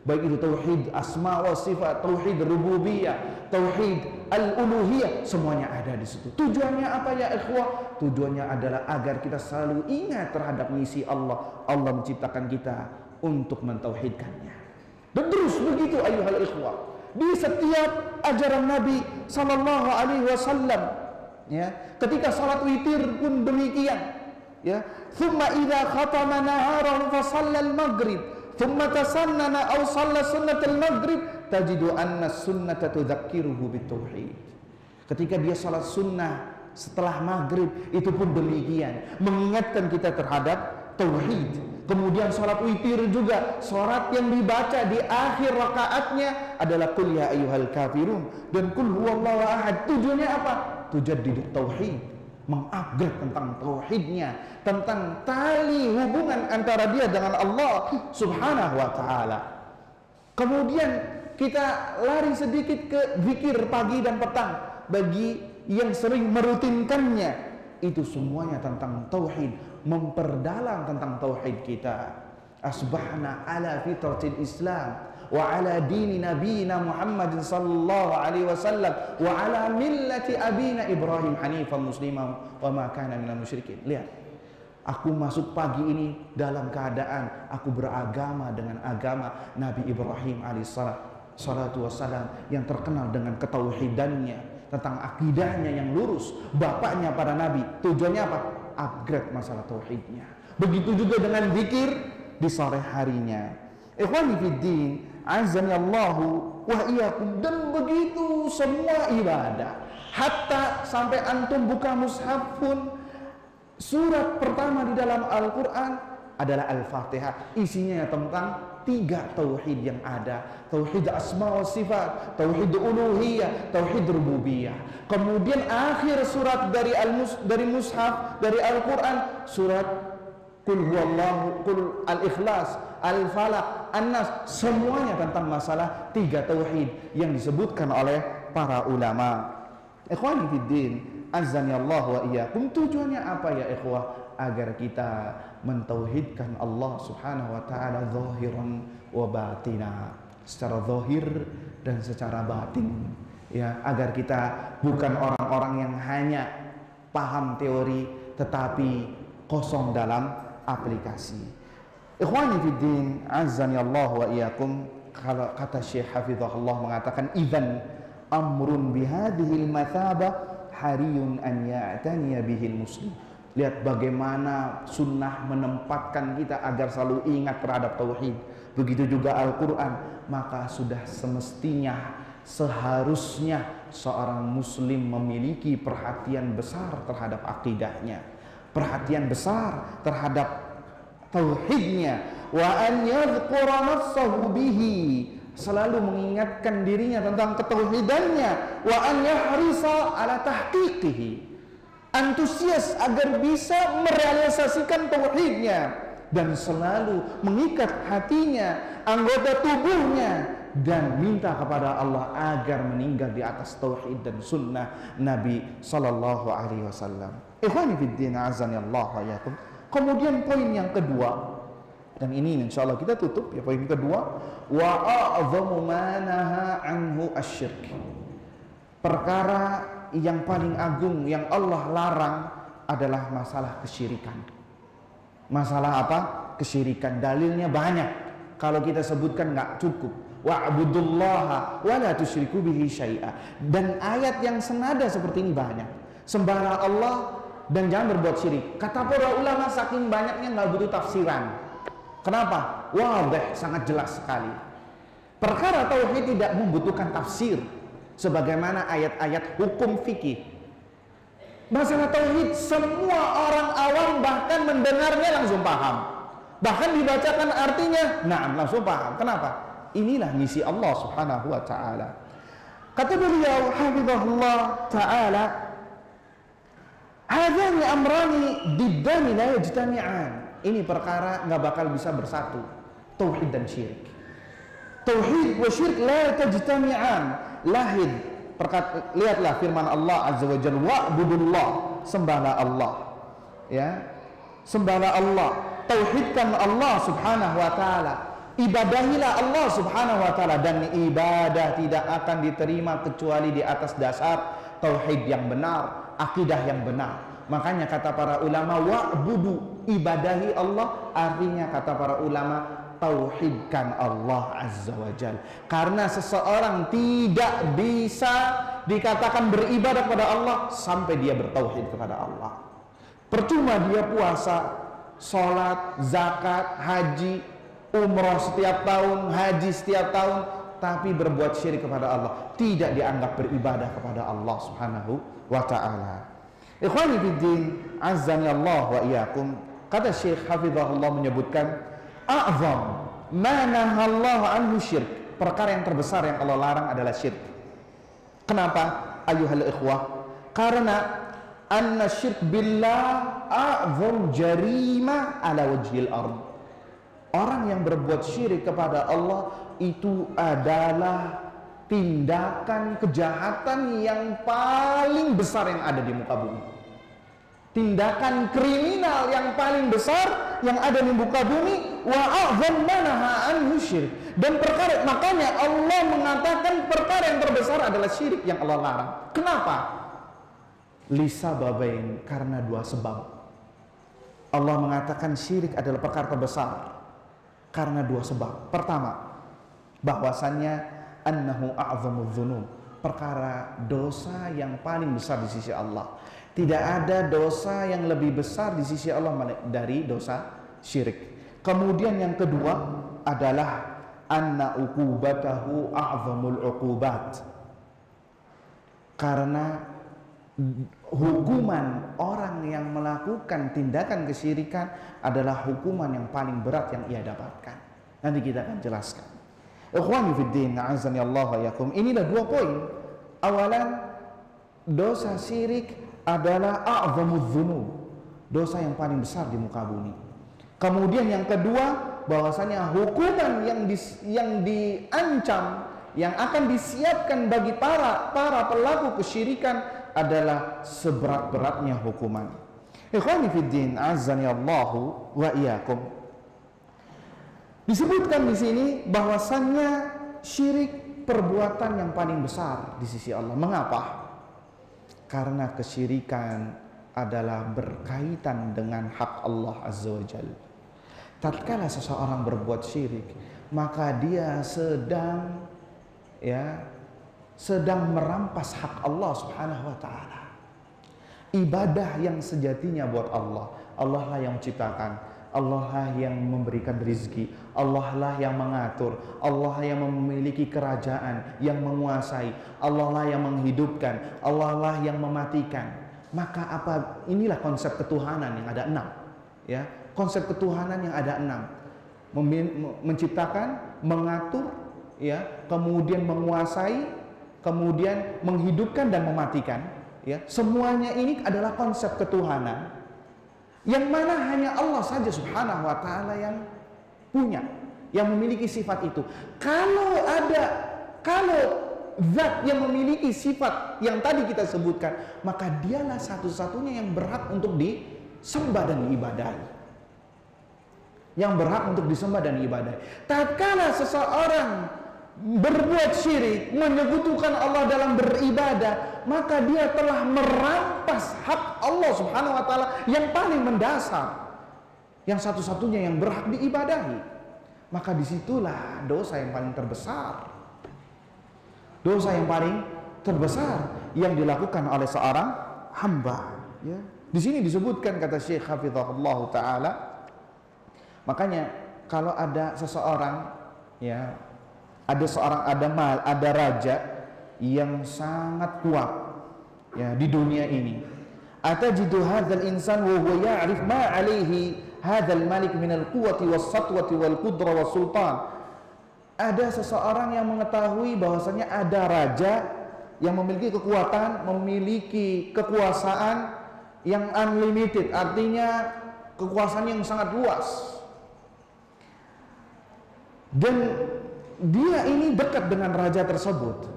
baik itu tauhid asma wa sifat, tauhid rububiyah, tauhid al-uluhiyah, semuanya ada di situ. Tujuannya apa ya ikhwah? Tujuannya adalah agar kita selalu ingat terhadap misi Allah. Allah menciptakan kita untuk mentauhidkannya. Dan terus begitu ayyuhal ikhwah, di setiap ajaran Nabi sallallahu alaihi wasallam, ya, ketika salat witir pun demikian, ya. Thumma idza khatama naharahu fa shallal maghrib thumma tasannana aw shalla sunnatal maghrib tajidu anna sunnata tudzakiruhu bitauhid. Ketika dia salat sunnah setelah maghrib itu pun demikian, mengingatkan kita terhadap tauhid. Kemudian salat witir juga, salat yang dibaca di akhir rakaatnya adalah qul ya ayyuhal kafirun dan qul huwallahu ahad. Tujuannya apa? Tujaddidut tauhid, mengupgrade tentang tauhidnya, tentang tali hubungan antara dia dengan Allah Subhanahu wa taala. Kemudian kita lari sedikit ke zikir pagi dan petang bagi yang sering merutinkannya. Itu semuanya tentang tauhid, memperdalam tentang tauhid kita. Asbahna ala fitratil Islam wa ala dini nabiyina Muhammad sallallahu alaihi wasallam wa ala millati abina Ibrahim hanifan musliman wa ma kana minal musyrikin. Lihat, aku masuk pagi ini dalam keadaan aku beragama dengan agama Nabi Ibrahim alaihissalatu wassalam, yang terkenal dengan ketauhidannya, tentang akidahnya yang lurus, bapaknya para nabi. Tujuannya apa? Upgrade masalah tauhidnya. Begitu juga dengan zikir di sore harinya. Ikhwani fiddin, azani Allahu wa iyyakum. Dan begitu semua ibadah, hatta sampai antum buka mushaf pun, surat pertama di dalam Al-Quran adalah Al-Fatihah. Isinya tentang 3 tauhid yang ada: tauhid asma wa sifat, tauhid uluhiyah, tauhid rububiyah. Kemudian akhir surat dari mushaf dari Al-Quran, surat Qul huwallahu, Qul al-Ikhlas, Al-Falaq, An-Nas, semuanya tentang masalah 3 tauhid yang disebutkan oleh para ulama. Ikhwani fiddin, azani Allah wa iyyakum. Tujuannya apa ya ikhwah? Agar kita mentauhidkan Allah Subhanahu wa taala zahiran wa batina, secara zahir dan secara batin, ya, agar kita bukan orang-orang yang hanya paham teori tetapi kosong dalam aplikasi. Ikhwani fiddin, azani Allah wa iyyakum. Kalau kata Syekh Hafizahullah mengatakan, idzan amrun bihadhil mathabah hariyun an ya'taniya bihil muslim. Lihat bagaimana sunnah menempatkan kita agar selalu ingat terhadap tauhid. Begitu juga Al-Quran. Maka sudah semestinya, seharusnya seorang muslim memiliki perhatian besar terhadap akidahnya, perhatian besar terhadap tauhidnya. Wa an yadhkura nafsahu bihi, selalu mengingatkan dirinya tentang ketauhidannya. Wa an yahrisa ala tahqiqihi, antusias agar bisa merealisasikan tauhidnya, dan selalu mengikat hatinya, anggota tubuhnya, dan minta kepada Allah agar meninggal di atas tauhid dan sunnah Nabi sallallahu alaihi wasallam. Ikhwani fid din, azani Allah wa iyyakum. Kemudian poin yang kedua, dan ini insyaallah kita tutup ya, poin kedua, wa a'dhamu ma naha anhu asyirk. Perkara yang paling agung yang Allah larang adalah masalah kesyirikan. Masalah apa? Kesyirikan. Dalilnya banyak. Kalau kita sebutkan nggak cukup. Wa'budullaha wa la tusyriku bihi syai'a. Dan ayat yang senada seperti ini banyak. Sembahlah Allah dan jangan berbuat syirik. Kata para ulama saking banyaknya nggak butuh tafsiran. Kenapa? Wadih, sangat jelas sekali. Perkara tauhid tidak membutuhkan tafsir sebagaimana ayat-ayat hukum fikih. Masalah tauhid semua orang awam bahkan mendengarnya langsung paham. Bahkan dibacakan artinya, nah langsung paham. Kenapa? Inilah misi Allah Subhanahu wa taala. Kata beliau hafizahullah taala, hadzani amrani diddani la yajtami'an. Ini perkara nggak bakal bisa bersatu, tauhid dan syirik. Tauhid wa syirik la tajtami'an. Lahid, lihatlah firman Allah azza wa jalla, wa'budullah, sembahlah Allah, ya, sembahlah Allah, tauhidkan Allah subhanahu wa ta'ala, ibadahilah Allah subhanahu wa ta'ala, dan ibadah tidak akan diterima kecuali di atas dasar tauhid yang benar, akidah yang benar. Makanya kata para ulama, wa'budu, ibadahi Allah, artinya kata para ulama, tauhidkan Allah azza wa jal. Karena seseorang tidak bisa dikatakan beribadah kepada Allah sampai dia bertauhid kepada Allah. Percuma dia puasa, sholat, zakat, haji, umrah setiap tahun, haji setiap tahun, tapi berbuat syirik kepada Allah, tidak dianggap beribadah kepada Allah subhanahu wa ta'ala. Ikhwani fiddin, azzani Allah wa iyyakum. Kata Syekh hafizahullah menyebutkan, a'zam ma nahallahu anhu syirk, perkara yang terbesar yang Allah larang adalah syirik. Kenapa ayuhal ikhwah? Karena anna syirk billah a'zam jarima ala wajhil ard. Orang yang berbuat syirik kepada Allah itu adalah tindakan kejahatan yang paling besar yang ada di muka bumi. Tindakan kriminal yang paling besar yang ada di muka bumi, wa a'zam ma naha anhu syirk. Dan perkara, makanya Allah mengatakan perkara yang terbesar adalah syirik yang Allah larang. Kenapa? Lisababain, karena dua sebab. Allah mengatakan syirik adalah perkara terbesar karena dua sebab. Pertama, bahwasannya annahu a'zamudz dzunub, perkara dosa yang paling besar di sisi Allah. Tidak ada dosa yang lebih besar di sisi Allah dari dosa syirik. Kemudian yang kedua adalah anna uqubatahu a'zamul uqubat, karena hukuman orang yang melakukan tindakan kesyirikan adalah hukuman yang paling berat yang ia dapatkan. Nanti kita akan jelaskan. Ikhwani fiddin, a'azani Allah wa iyyakum. Inilah dua poin. Awalan, dosa syirik adalah a'zamudz dzunub, dosa yang paling besar di muka bumi. Kemudian yang kedua, bahwasanya hukuman yang diancam, yang akan disiapkan bagi para pelaku kesyirikan adalah seberat-beratnya hukuman. Ikhwani fiddin, azani Allahu wa iyyakum. Disebutkan di sini bahwasannya syirik perbuatan yang paling besar di sisi Allah. Mengapa? Karena kesyirikan adalah berkaitan dengan hak Allah azza wa jalla. Tatkala seseorang berbuat syirik, maka dia sedang merampas hak Allah subhanahu wa ta'ala. ibadah yang sejatinya buat Allah. Allah lah yang menciptakan, Allah lah yang memberikan rizki, Allah lah yang mengatur, Allah yang memiliki kerajaan, yang menguasai, Allah lah yang menghidupkan, Allah lah yang mematikan. Maka apa? Inilah konsep ketuhanan yang ada 6. Ya, konsep ketuhanan yang ada 6. Menciptakan, mengatur, ya, kemudian menguasai, kemudian menghidupkan dan mematikan. Ya, semuanya ini adalah konsep ketuhanan yang mana hanya Allah saja subhanahu wa ta'ala yang punya, yang memiliki sifat itu. Kalau zat yang memiliki sifat yang tadi kita sebutkan, maka dialah satu-satunya yang berhak untuk disembah dan diibadahi. Yang berhak untuk disembah dan diibadahi. Tatkala seseorang berbuat syirik, menyekutukan Allah dalam beribadah, maka dia telah merampas hak Allah subhanahu wa ta'ala yang paling mendasar, yang satu-satunya yang berhak diibadahi. Maka disitulah dosa yang paling terbesar, dosa yang paling terbesar yang dilakukan oleh seorang hamba. Ya. Di sini disebutkan, kata Syekh Hafizahullah Ta'ala, makanya kalau ada seseorang, ya, ada raja yang sangat kuat, ya, di dunia ini. Atajidu hadzal insan wa huwa ya'rif ma 'alaihi hadzal malik minal quwwati was satwati wal qudra was sultan. Ada seseorang yang mengetahui bahwasanya ada raja yang memiliki kekuatan, memiliki kekuasaan yang unlimited, artinya kekuasaan yang sangat luas. Dan dia ini dekat dengan raja tersebut.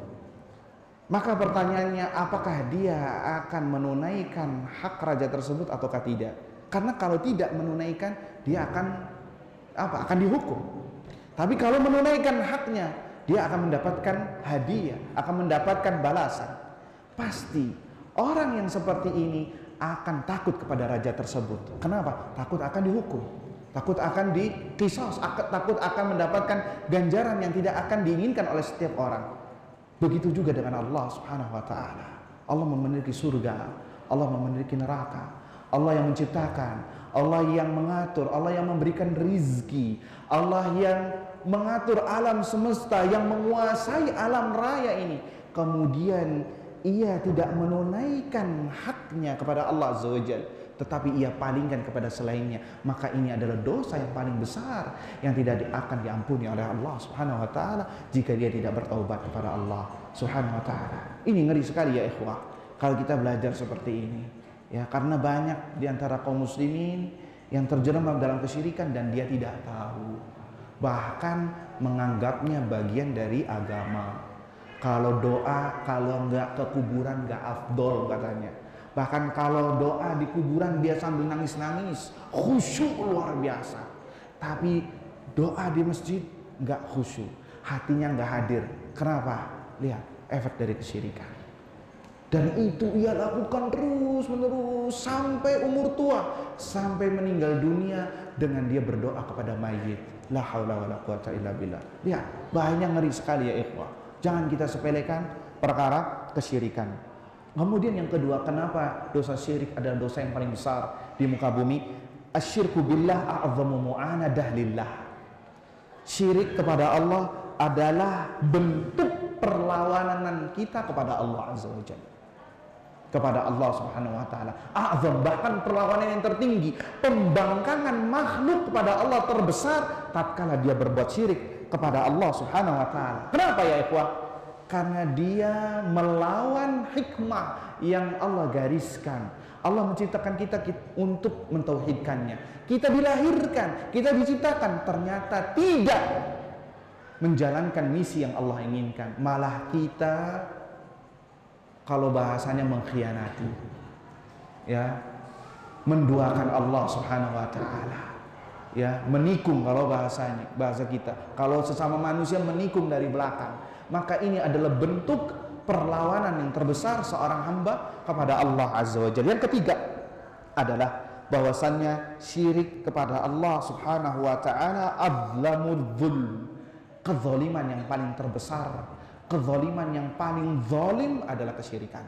Maka pertanyaannya, apakah dia akan menunaikan hak raja tersebut ataukah tidak? Karena kalau tidak menunaikan, dia akan dihukum. Tapi kalau menunaikan haknya, dia akan mendapatkan hadiah, akan mendapatkan balasan. Pasti orang yang seperti ini akan takut kepada raja tersebut. Kenapa? Takut akan dihukum, takut akan dikisos, takut akan mendapatkan ganjaran yang tidak akan diinginkan oleh setiap orang. Begitu juga dengan Allah subhanahu wa ta'ala. Allah memiliki surga, Allah memiliki neraka, Allah yang menciptakan, Allah yang mengatur, Allah yang memberikan rizki, Allah yang mengatur alam semesta, yang menguasai alam raya ini. Kemudian ia tidak menunaikan haknya kepada Allah Azza wa Jalla, tetapi ia palingkan kepada selainnya. Maka ini adalah dosa yang paling besar yang tidak akan diampuni oleh Allah subhanahu wa ta'ala jika dia tidak bertaubat kepada Allah subhanahu wa ta'ala. Ini ngeri sekali ya ikhwah kalau kita belajar seperti ini, ya, karena banyak diantara kaum muslimin yang terjerembab dalam kesyirikan dan dia tidak tahu, bahkan menganggapnya bagian dari agama. Kalau doa, kalau nggak ke kuburan nggak afdol katanya. Bahkan kalau doa di kuburan dia sambil nangis-nangis, khusyuk luar biasa. Tapi doa di masjid nggak khusyuk, hatinya nggak hadir. Kenapa? Lihat efek dari kesyirikan. Dan itu ia lakukan terus-menerus sampai umur tua, sampai meninggal dunia dengan dia berdoa kepada mayit. La haula wala quwata illa billah. Lihat, banyak ngeri sekali ya ikhwah. Jangan kita sepelekan perkara kesyirikan. Kemudian yang kedua, kenapa dosa syirik adalah dosa yang paling besar di muka bumi? Asyirku billah a'zamu mu'anadah lillah. Syirik kepada Allah adalah bentuk perlawanan kita kepada Allah Azza wa Jalla, kepada Allah subhanahu wa ta'ala. A'zam, bahkan perlawanan yang tertinggi, pembangkangan makhluk kepada Allah terbesar tatkala dia berbuat syirik kepada Allah subhanahu wa ta'ala. Kenapa ya ikhwah? Karena dia melawan hikmah yang Allah gariskan. Allah menciptakan kita untuk mentauhidkannya. Kita dilahirkan, kita diciptakan, ternyata tidak menjalankan misi yang Allah inginkan. Malah kita, kalau bahasanya, mengkhianati, ya, menduakan Allah subhanahu wa ta'ala, ya, menikung kalau bahasa kita. Kalau sesama manusia menikung dari belakang, maka ini adalah bentuk perlawanan yang terbesar seorang hamba kepada Allah Azza wa Jalla. Yang ketiga adalah bahwasannya syirik kepada Allah subhanahu wa ta'ala adzlamul dzulm, kezaliman yang paling terbesar, kezaliman yang paling zalim adalah kesyirikan.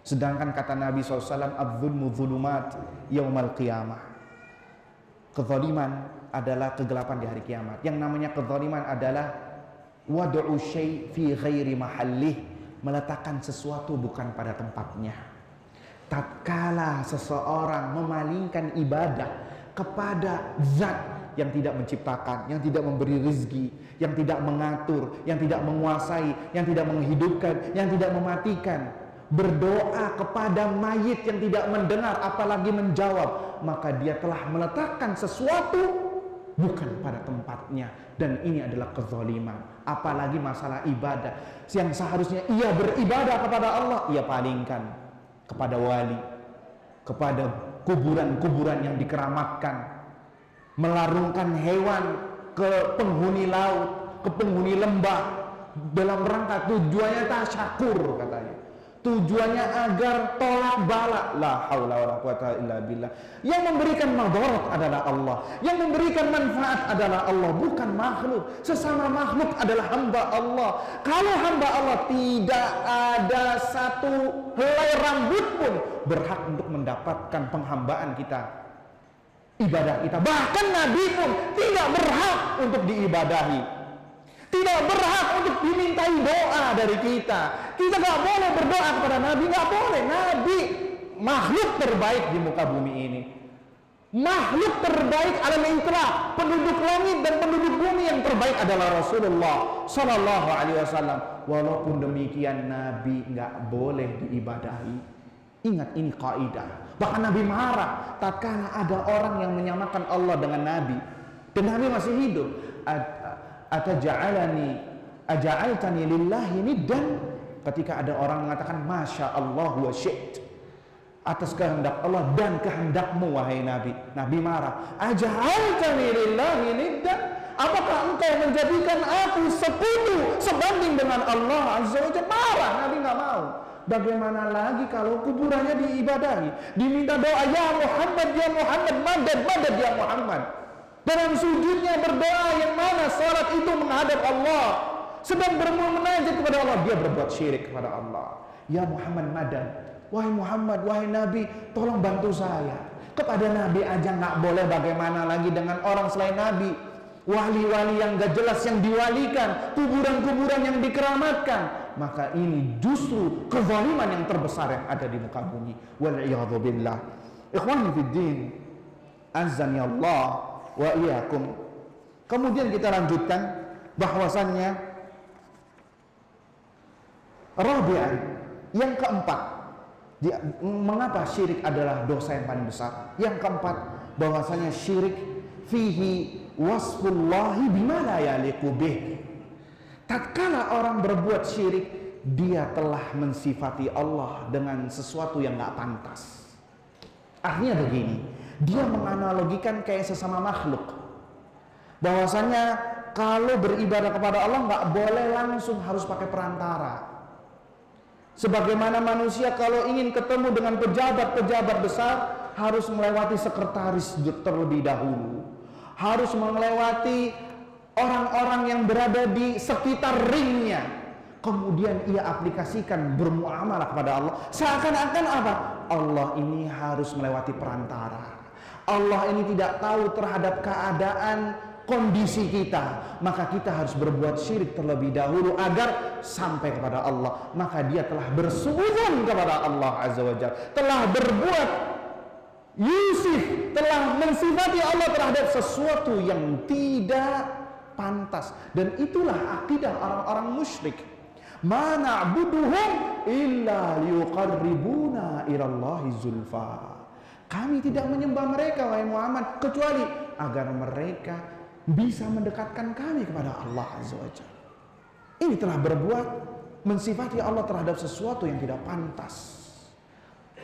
Sedangkan kata Nabi SAW, "Adz-dzulmu dzulumat yaumal qiyamah." Kezaliman adalah kegelapan di hari kiamat. Yang namanya kezaliman adalah wad'u syai' fi ghairi mahallih, meletakkan sesuatu bukan pada tempatnya. Tatkala seseorang memalingkan ibadah kepada zat yang tidak menciptakan, yang tidak memberi rezeki, yang tidak mengatur, yang tidak menguasai, yang tidak menghidupkan, yang tidak mematikan, berdoa kepada mayit yang tidak mendengar apalagi menjawab, maka dia telah meletakkan sesuatu bukan pada tempatnya, dan ini adalah kezaliman. Apalagi masalah ibadah yang seharusnya ia beribadah kepada Allah, ia palingkan kepada wali, kepada kuburan-kuburan yang dikeramatkan, melarungkan hewan ke penghuni laut, ke penghuni lembah, dalam rangka tujuannya tasyakur katanya. Tujuannya agar tolak bala. La haula wala quwata illa billah. Yang memberikan madarat adalah Allah, yang memberikan manfaat adalah Allah, bukan makhluk. Sesama makhluk adalah hamba Allah. Kalau hamba Allah, tidak ada satu helai rambut pun berhak untuk mendapatkan penghambaan kita, ibadah kita. Bahkan Nabi pun tidak berhak untuk diibadahi, tidak berhak untuk dimintai doa dari kita. Kita gak boleh berdoa kepada Nabi, gak boleh. Nabi makhluk terbaik di muka bumi ini, makhluk terbaik alam itlaq, penduduk langit dan penduduk bumi yang terbaik adalah Rasulullah Sallallahu Alaihi Wasallam. Walaupun demikian, Nabi gak boleh diibadahi. Ingat, ini kaidah. Bahkan Nabi marah tatkala ada orang yang menyamakan Allah dengan Nabi, dan Nabi masih hidup. Aja'altani lillahi niddan. Ketika ada orang mengatakan masya Allah wa syi'at, atas kehendak Allah dan kehendakmu wahai Nabi, Nabi marah. Aja'altani lillahi niddan, apakah engkau menjadikan aku sekutu sebanding dengan Allah Azza wa Jalla? Marah, Nabi nggak mau. Bagaimana lagi kalau kuburannya diibadahi, diminta doa, ya Muhammad, ya Muhammad, madad, madad ya Muhammad. Dalam sujudnya berdoa, yang mana salat itu menghadap Allah, sedang bermunajat kepada Allah, dia berbuat syirik kepada Allah. Ya Muhammad madad, wahai Muhammad, wahai Nabi, tolong bantu saya. Kepada Nabi aja nggak boleh, bagaimana lagi dengan orang selain Nabi? Wali-wali yang gak jelas yang diwalikan, kuburan-kuburan yang dikeramatkan. Maka ini justru kezaliman yang terbesar yang ada di muka bumi. Wal'iyadhu billah. Ikhwani fiddin, azani Allah wa iyyakum. Kemudian kita lanjutkan bahwasannya rabi'an, yang keempat, mengapa syirik adalah dosa yang paling besar? Yang keempat, bahwasanya syirik fihi wasfullahi bima la yaliqu bih. Tatkala orang berbuat syirik, dia telah mensifati Allah dengan sesuatu yang gak pantas. Artinya begini, dia menganalogikan kayak sesama makhluk, bahwasanya kalau beribadah kepada Allah nggak boleh langsung, harus pakai perantara. Sebagaimana manusia kalau ingin ketemu dengan pejabat-pejabat besar harus melewati sekretaris terlebih dahulu, harus melewati orang-orang yang berada di sekitar ringnya, kemudian ia aplikasikan bermuamalah kepada Allah. Seakan-akan apa? Allah ini harus melewati perantara. Allah ini tidak tahu terhadap keadaan kondisi kita, maka kita harus berbuat syirik terlebih dahulu agar sampai kepada Allah. Maka dia telah bersuudzon kepada Allah Azza wa Jalla, telah berbuat yusif, telah mensifati Allah terhadap sesuatu yang tidak pantas. Dan itulah akidah orang-orang musyrik. Ma na'buduhum illa liyuqarribuna ilallahi zulfa. Kami tidak menyembah mereka wahai Muhammad kecuali agar mereka bisa mendekatkan kami kepada Allah Azza wa Jalla. Ini telah berbuat mensifati Allah terhadap sesuatu yang tidak pantas.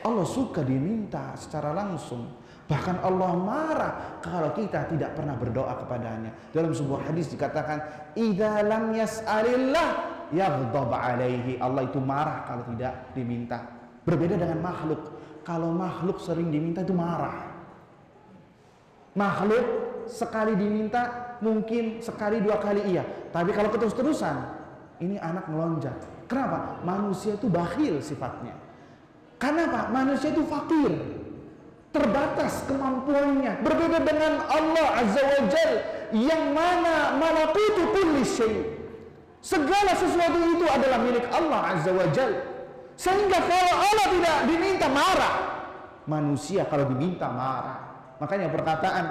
Allah suka diminta secara langsung. Bahkan Allah marah kalau kita tidak pernah berdoa kepadanya. Dalam sebuah hadis dikatakan, idza lam yas'alillah yaghdab alaihi. Allah itu marah kalau tidak diminta. Berbeda dengan makhluk. Kalau makhluk sering diminta itu marah. Makhluk sekali diminta mungkin sekali dua kali iya, tapi kalau terus-terusan ini anak melonjak. Kenapa? Manusia itu bakhil sifatnya. Karena apa? Manusia itu fakir, terbatas kemampuannya. Berbeda dengan Allah Azza wa Jal yang mana malakutu kulli syai'. Segala sesuatu itu adalah milik Allah Azza wa Jal. Sehingga kalau Allah tidak diminta marah, manusia kalau diminta marah. Makanya perkataan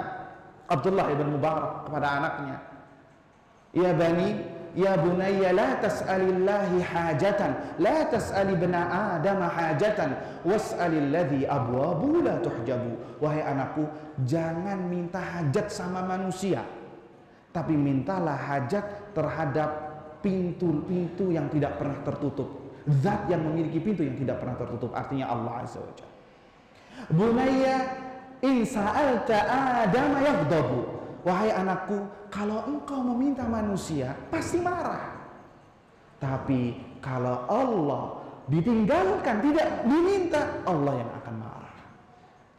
Abdullah ibn Mubarak kepada anaknya, ya bani, ya bunayya la tas'alillahi hajatan, la tas'ali bena Adam hajatan, was'alilladzi abwabu la tuhjabu. Wahai anakku, jangan minta hajat sama manusia, tapi mintalah hajat terhadap pintu-pintu yang tidak pernah tertutup. Zat yang memiliki pintu yang tidak pernah tertutup, artinya Allah Azza wa Jalla. Bunayya in sa'alta Adam yaghdabu. Wahai anakku, kalau engkau meminta manusia pasti marah. Tapi kalau Allah ditinggalkan, tidak diminta, Allah yang akan marah.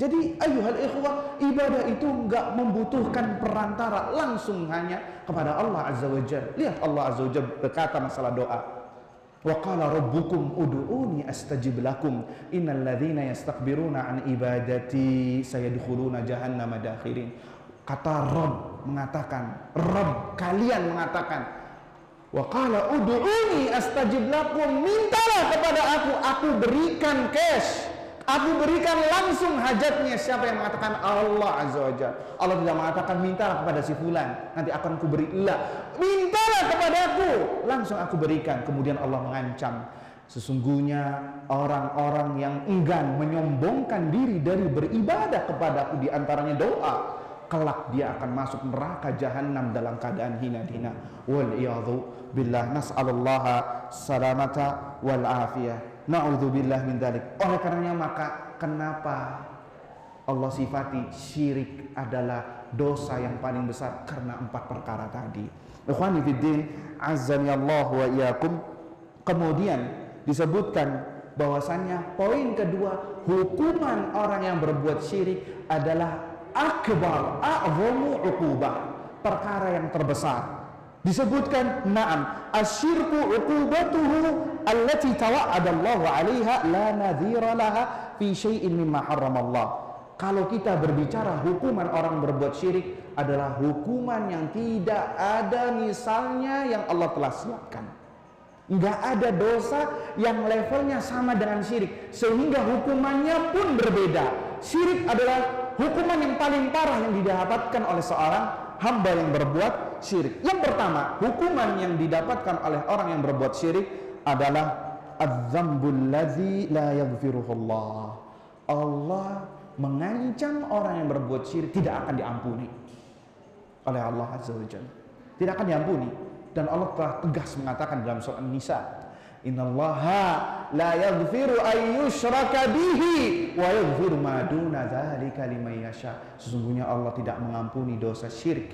Jadi ayyuhal ikhwah, ibadah itu enggak membutuhkan perantara, langsung hanya kepada Allah Azza wa Jalla. Lihat Allah Azza wa Jalla berkata masalah doa. Wa qala rabbukum ud'uuni astajib lakum innal ladzina yastakbiruna an ibadati sayadkhuluna jahannama dakhirin. Kata Rabb mengatakan, Rabb kalian mengatakan, wa qala ud'uuni astajib lakum, mintalah kepada aku berikan cash, aku berikan langsung hajatnya. Siapa yang mengatakan? Allah Azza wa Jalla. Allah tidak mengatakan mintalah kepada si fulan, nanti akan ku beri. La, mintalah kepada aku, langsung aku berikan. Kemudian Allah mengancam, sesungguhnya orang-orang yang enggan menyombongkan diri dari beribadah kepadaku, di antaranya doa, kelak dia akan masuk neraka jahanam dalam keadaan hina-hina. Wal iyadhu billah, nas'alullaha salamata wal afiyah, na'udzubillah min dzalik. Oleh karenanya maka kenapa Allah sifati syirik adalah dosa yang paling besar? Karena 4 perkara tadi. Ikhwani fiddin, azzani Allah wa iyyakum. Kemudian disebutkan bahwasannya poin kedua, hukuman orang yang berbuat syirik adalah akbar, a'zamu uqubah, perkara yang terbesar. Disebutkan, na'am, asyirku uqubatuhu allati tawa'ada Allah 'alaiha la nadhira laha fi syai'in mimma harramallah. Kalau kita berbicara hukuman orang berbuat syirik adalah hukuman yang tidak ada misalnya yang Allah telah siapkan. Enggak ada dosa yang levelnya sama dengan syirik, sehingga hukumannya pun berbeda. Syirik adalah hukuman yang paling parah yang didapatkan oleh seorang hamba yang berbuat syirik. Yang pertama, hukuman yang didapatkan oleh orang yang berbuat syirik adalah adz-dzambul ladzi la yaghfiruhullah. Allah mengancam orang yang berbuat syirik tidak akan diampuni oleh Allah Azza wa Jalla. Tidak akan diampuni. Dan Allah telah tegas mengatakan dalam surah An-Nisa, innallaha la yaghfiru ay yushraka bihi wa yaghfiru ma duna dzalika liman yasha. Sesungguhnya Allah tidak mengampuni dosa syirik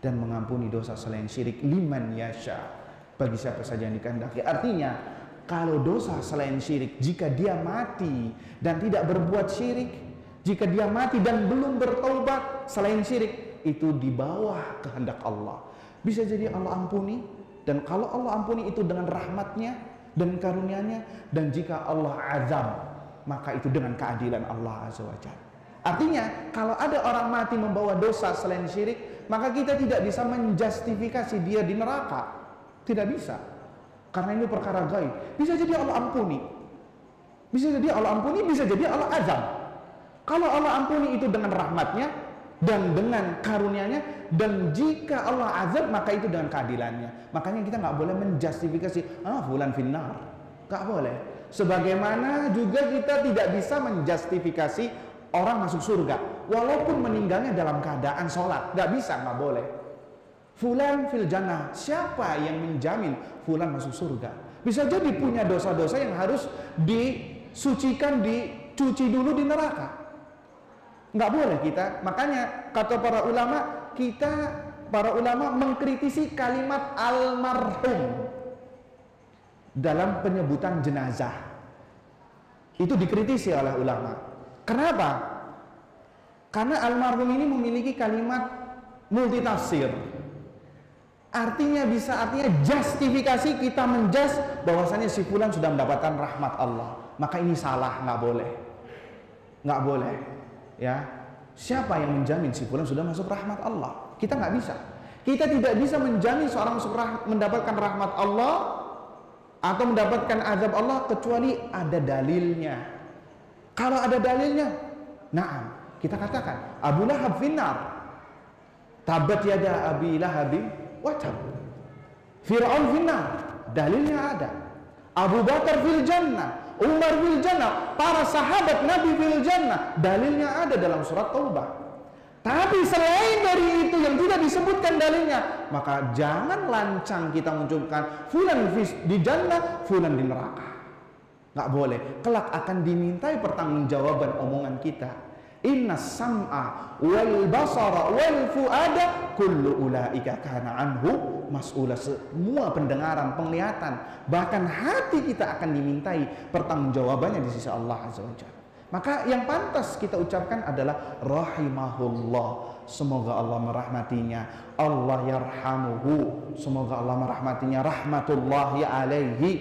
dan mengampuni dosa selain syirik, liman yasha, bagi siapa saja yang dikehendaki. Artinya, kalau dosa selain syirik, jika dia mati dan tidak berbuat syirik, jika dia mati dan belum bertaubat selain syirik, itu di bawah kehendak Allah. Bisa jadi Allah ampuni, dan kalau Allah ampuni itu dengan rahmatnya dan karunia-Nya, dan jika Allah azab, maka itu dengan keadilan Allah Azza wa Jalla. Artinya, kalau ada orang mati membawa dosa selain syirik, maka kita tidak bisa menjustifikasi dia di neraka. Tidak bisa. Karena ini perkara gaib. Bisa jadi Allah ampuni. Bisa jadi Allah ampuni, bisa jadi Allah azab. Kalau Allah ampuni itu dengan rahmatnya dan dengan karunia-Nya, dan jika Allah azab maka itu dengan keadilannya. Makanya kita nggak boleh menjustifikasi fulan finnar, nggak boleh. Sebagaimana juga kita tidak bisa menjustifikasi orang masuk surga walaupun meninggalnya dalam keadaan sholat, nggak bisa, nggak boleh. Fulan fil jannah, siapa yang menjamin fulan masuk surga? Bisa jadi punya dosa-dosa yang harus disucikan, dicuci dulu di neraka. Nggak boleh kita. Makanya kata para ulama mengkritisi kalimat almarhum dalam penyebutan jenazah. Itu dikritisi oleh ulama. Kenapa? Karena almarhum ini memiliki kalimat multitafsir. Artinya justifikasi kita menjas bahwasanya si fulan sudah mendapatkan rahmat Allah. maka ini salah, nggak boleh. Nggak boleh. Ya, siapa yang menjamin si fulan sudah masuk rahmat Allah? Kita nggak bisa. Kita tidak bisa menjamin seorang mendapatkan rahmat Allah atau mendapatkan azab Allah kecuali ada dalilnya. Kalau ada dalilnya, na'am, kita katakan Abu Lahab finnar, tabat yada Abi Lahabi wa tab. Fir'aun finnar, dalilnya ada. Abu Bakar fil jannah, Umar fil jannah, para sahabat Nabi fil jannah, dalilnya ada dalam surat Taubah. Tapi selain dari itu yang tidak disebutkan dalilnya, maka jangan lancang kita menunjukkan fulan di jannah, fulan di neraka. Nggak boleh. Kelak akan dimintai pertanggungjawaban omongan kita. Inna sam'a wal basara wal fuada kullu ulaika kana anhu mas'ula. Semua pendengaran, penglihatan, bahkan hati kita akan dimintai pertanggungjawabannya di sisi Allah Azza wa Jalla. Maka yang pantas kita ucapkan adalah rahimahullah, semoga Allah merahmatinya. Allah yarhamuhu, semoga Allah merahmatinya. Rahmatullahi alaihi.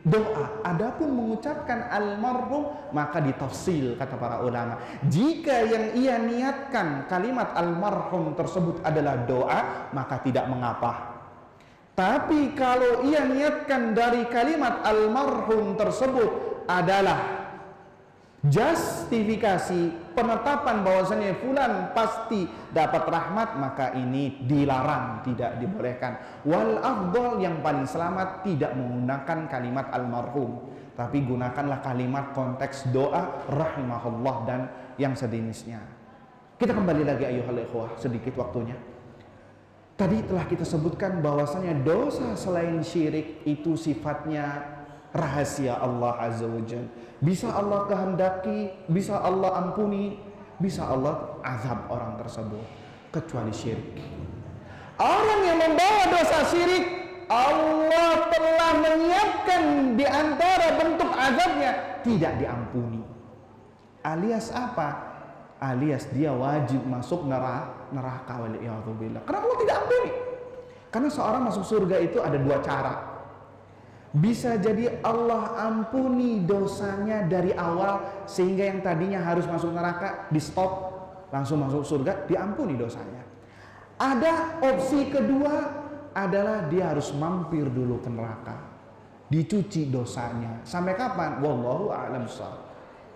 Doa. Adapun mengucapkan almarhum maka ditafsil kata para ulama. Jika yang ia niatkan kalimat almarhum tersebut adalah doa, maka tidak mengapa. Tapi kalau ia niatkan dari kalimat almarhum tersebut adalah justifikasi penetapan bahwasanya fulan pasti dapat rahmat, maka ini dilarang, tidak dibolehkan. Wal afdal, yang paling selamat, tidak menggunakan kalimat almarhum, tapi gunakanlah kalimat konteks doa rahimahullah dan yang sejenisnya. Kita kembali lagi ayyuhal ikhwah, sedikit waktunya. Tadi telah kita sebutkan bahwasanya dosa selain syirik itu sifatnya rahasia Allah Azza wa Jalla. Bisa Allah kehendaki, bisa Allah ampuni, bisa Allah azab orang tersebut, kecuali syirik. Orang yang membawa dosa syirik, Allah telah menyiapkan di antara bentuk azabnya tidak diampuni. Alias apa? Alias dia wajib masuk neraka waliyadzubillah. Kenapa Allah tidak ampuni? Karena seorang masuk surga itu ada dua cara. Bisa jadi Allah ampuni dosanya dari awal, sehingga yang tadinya harus masuk neraka di stop, langsung masuk surga, diampuni dosanya. Ada opsi kedua adalah dia harus mampir dulu ke neraka, dicuci dosanya. Sampai kapan? Wallahu a'lam bishawab.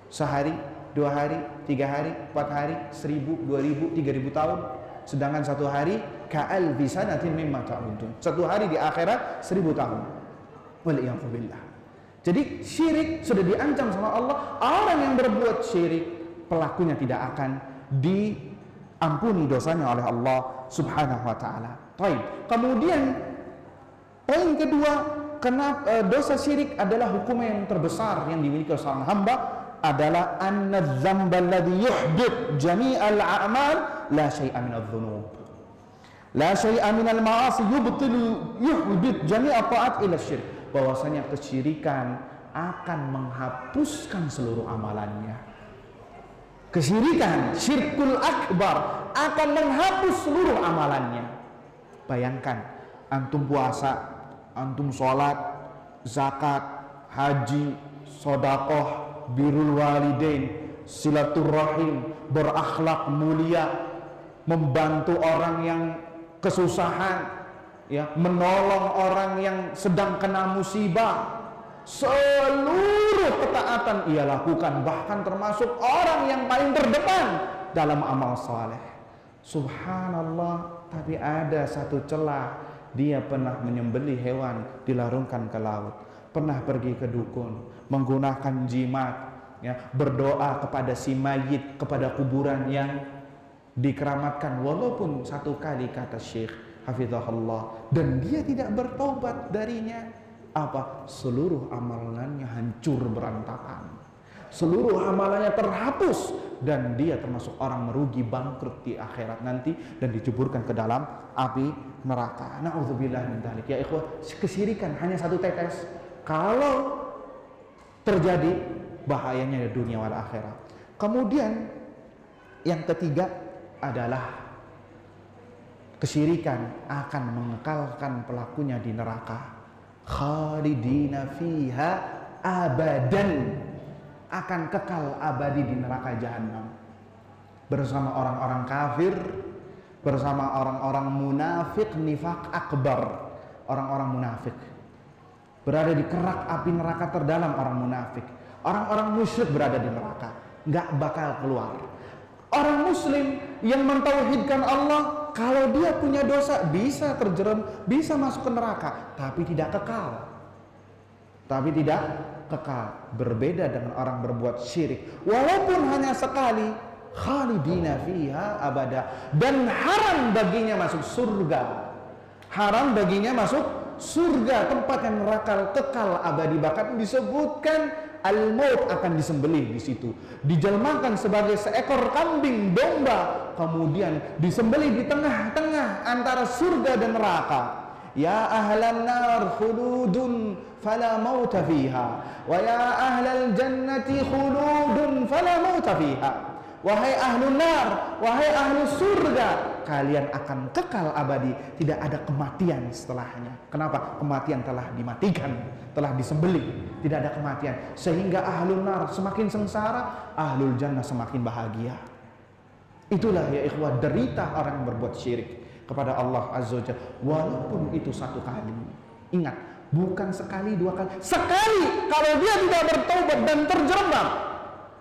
Sehari, 2 hari, 3 hari, 4 hari, 1000, 2000, 3000 tahun. Sedangkan 1 hari ka'alfi sanatin mimma ta'udun. 1 hari di akhirat 1000 tahun. Waliyadzubillah. Jadi syirik sudah diancam sama Allah. Orang yang berbuat syirik, pelakunya tidak akan diampuni dosanya oleh Allah Subhanahu wa ta'ala. Baik. Kemudian poin kedua, kenapa dosa syirik adalah hukum yang terbesar yang dimiliki oleh seorang hamba adalah anna dzamba alladhi yuhdith jami'al a'mal la syai'a minadh dhunub. La syai'a minal ma'asi yubtilu yuhdith jami'a ta'at ila syirk. Bahwasanya kesyirikan akan menghapuskan seluruh amalannya. Kesyirikan, syirkul akbar, akan menghapus seluruh amalannya. Bayangkan, antum puasa, antum sholat, zakat, haji, sodakoh, birrul walidain, silaturrahim, berakhlak mulia, membantu orang yang kesusahan, ya, menolong orang yang sedang kena musibah. Seluruh ketaatan ia lakukan, bahkan termasuk orang yang paling terdepan dalam amal saleh. Subhanallah, tapi ada satu celah, dia pernah menyembelih hewan dilarungkan ke laut, pernah pergi ke dukun, menggunakan jimat, ya, berdoa kepada si mayit, kepada kuburan yang dikeramatkan, walaupun 1 kali, kata Syekh hafizahullah, dan dia tidak bertobat darinya. Apa? Seluruh amalannya hancur berantakan, seluruh amalannya terhapus, dan dia termasuk orang merugi, bangkrut di akhirat nanti, dan diceburkan ke dalam api neraka. Na'udzubillah min dzalik. Ya ikhwah, kesyirikan hanya 1 tetes. Kalau terjadi, bahayanya di dunia wal akhirat. Kemudian yang ketiga adalah kesyirikan akan mengekalkan pelakunya di neraka, khalidina fiha abadan. akan kekal abadi di neraka jahanam bersama orang-orang kafir, bersama orang-orang munafik, nifaq akbar, orang-orang munafik berada di kerak api neraka terdalam. Orang munafik, orang-orang musyrik berada di neraka, nggak bakal keluar. Orang muslim yang mentauhidkan Allah, kalau dia punya dosa bisa terjerum, bisa masuk ke neraka, tapi tidak kekal. Berbeda dengan orang berbuat syirik, walaupun hanya sekali, khalidina fiha abada, dan haram baginya masuk surga. Haram baginya masuk surga, tempat yang neraka kekal abadi. Bahkan disebutkan al-maut akan disembelih di situ, dijelmakan sebagai seekor kambing domba, kemudian disembelih di tengah-tengah antara surga dan neraka. Ya ahlan nar khuludun fala mauta fiha, wa ya ahlal jannati khuludun fala mauta fiha. Wahai ahlun nar, wahai ahlu surga, kalian akan kekal abadi, tidak ada kematian setelahnya. Kenapa? Kematian telah dimatikan, telah disembelih, tidak ada kematian. Sehingga ahlun nar semakin sengsara, ahlul jannah semakin bahagia. Itulah ya ikhwah derita orang yang berbuat syirik kepada Allah Azza wa Jalla, walaupun itu satu kali. Ingat, bukan sekali, dua kali, sekali. Kalau dia tidak bertobat dan terjerembab,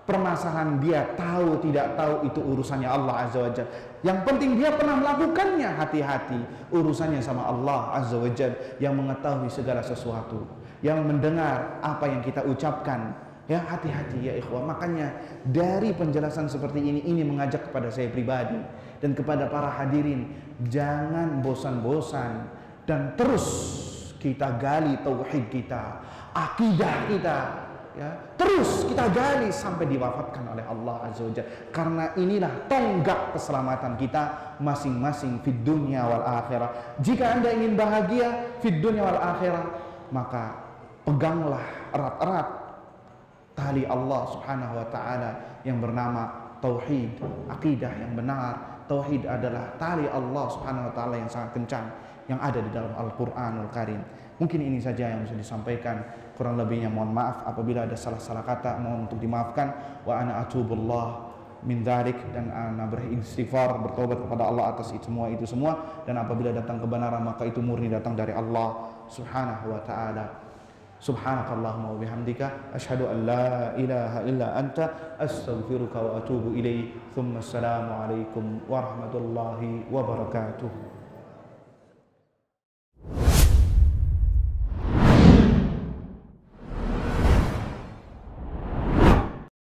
permasalahan dia tahu tidak tahu itu urusannya Allah Azza wa Jalla. Yang penting dia pernah melakukannya, hati-hati, urusannya sama Allah Azza wa Jalla yang mengetahui segala sesuatu, yang mendengar apa yang kita ucapkan. Ya, hati-hati ya ikhwah. Makanya dari penjelasan seperti ini mengajak kepada saya pribadi dan kepada para hadirin, jangan bosan-bosan dan terus kita gali tauhid kita, akidah kita, ya, terus kita gali sampai diwafatkan oleh Allah Azza wa Jalla. Karena inilah tonggak keselamatan kita masing-masing fid dunya wal akhirah. Jika Anda ingin bahagia fid dunya wal akhirah, maka peganglah erat-erat tali Allah Subhanahu wa taala yang bernama tauhid, akidah yang benar. Tauhid adalah tali Allah Subhanahu wa taala yang sangat kencang yang ada di dalam Al-Qur'anul Karim. Mungkin ini saja yang bisa disampaikan, kurang lebihnya mohon maaf apabila ada salah-salah kata, mohon untuk dimaafkan. Wa ana atubullah min dzalik, dan ana beristighfar, bertobat kepada Allah atas itu semua, dan apabila datang kebenaran maka itu murni datang dari Allah Subhanahu wa taala. Subhanakallahumma wa bihamdika asyhadu an la ilaha illa anta astaghfiruka wa atubu ilaik. Tsumma assalamu alaikum warahmatullahi wabarakatuh.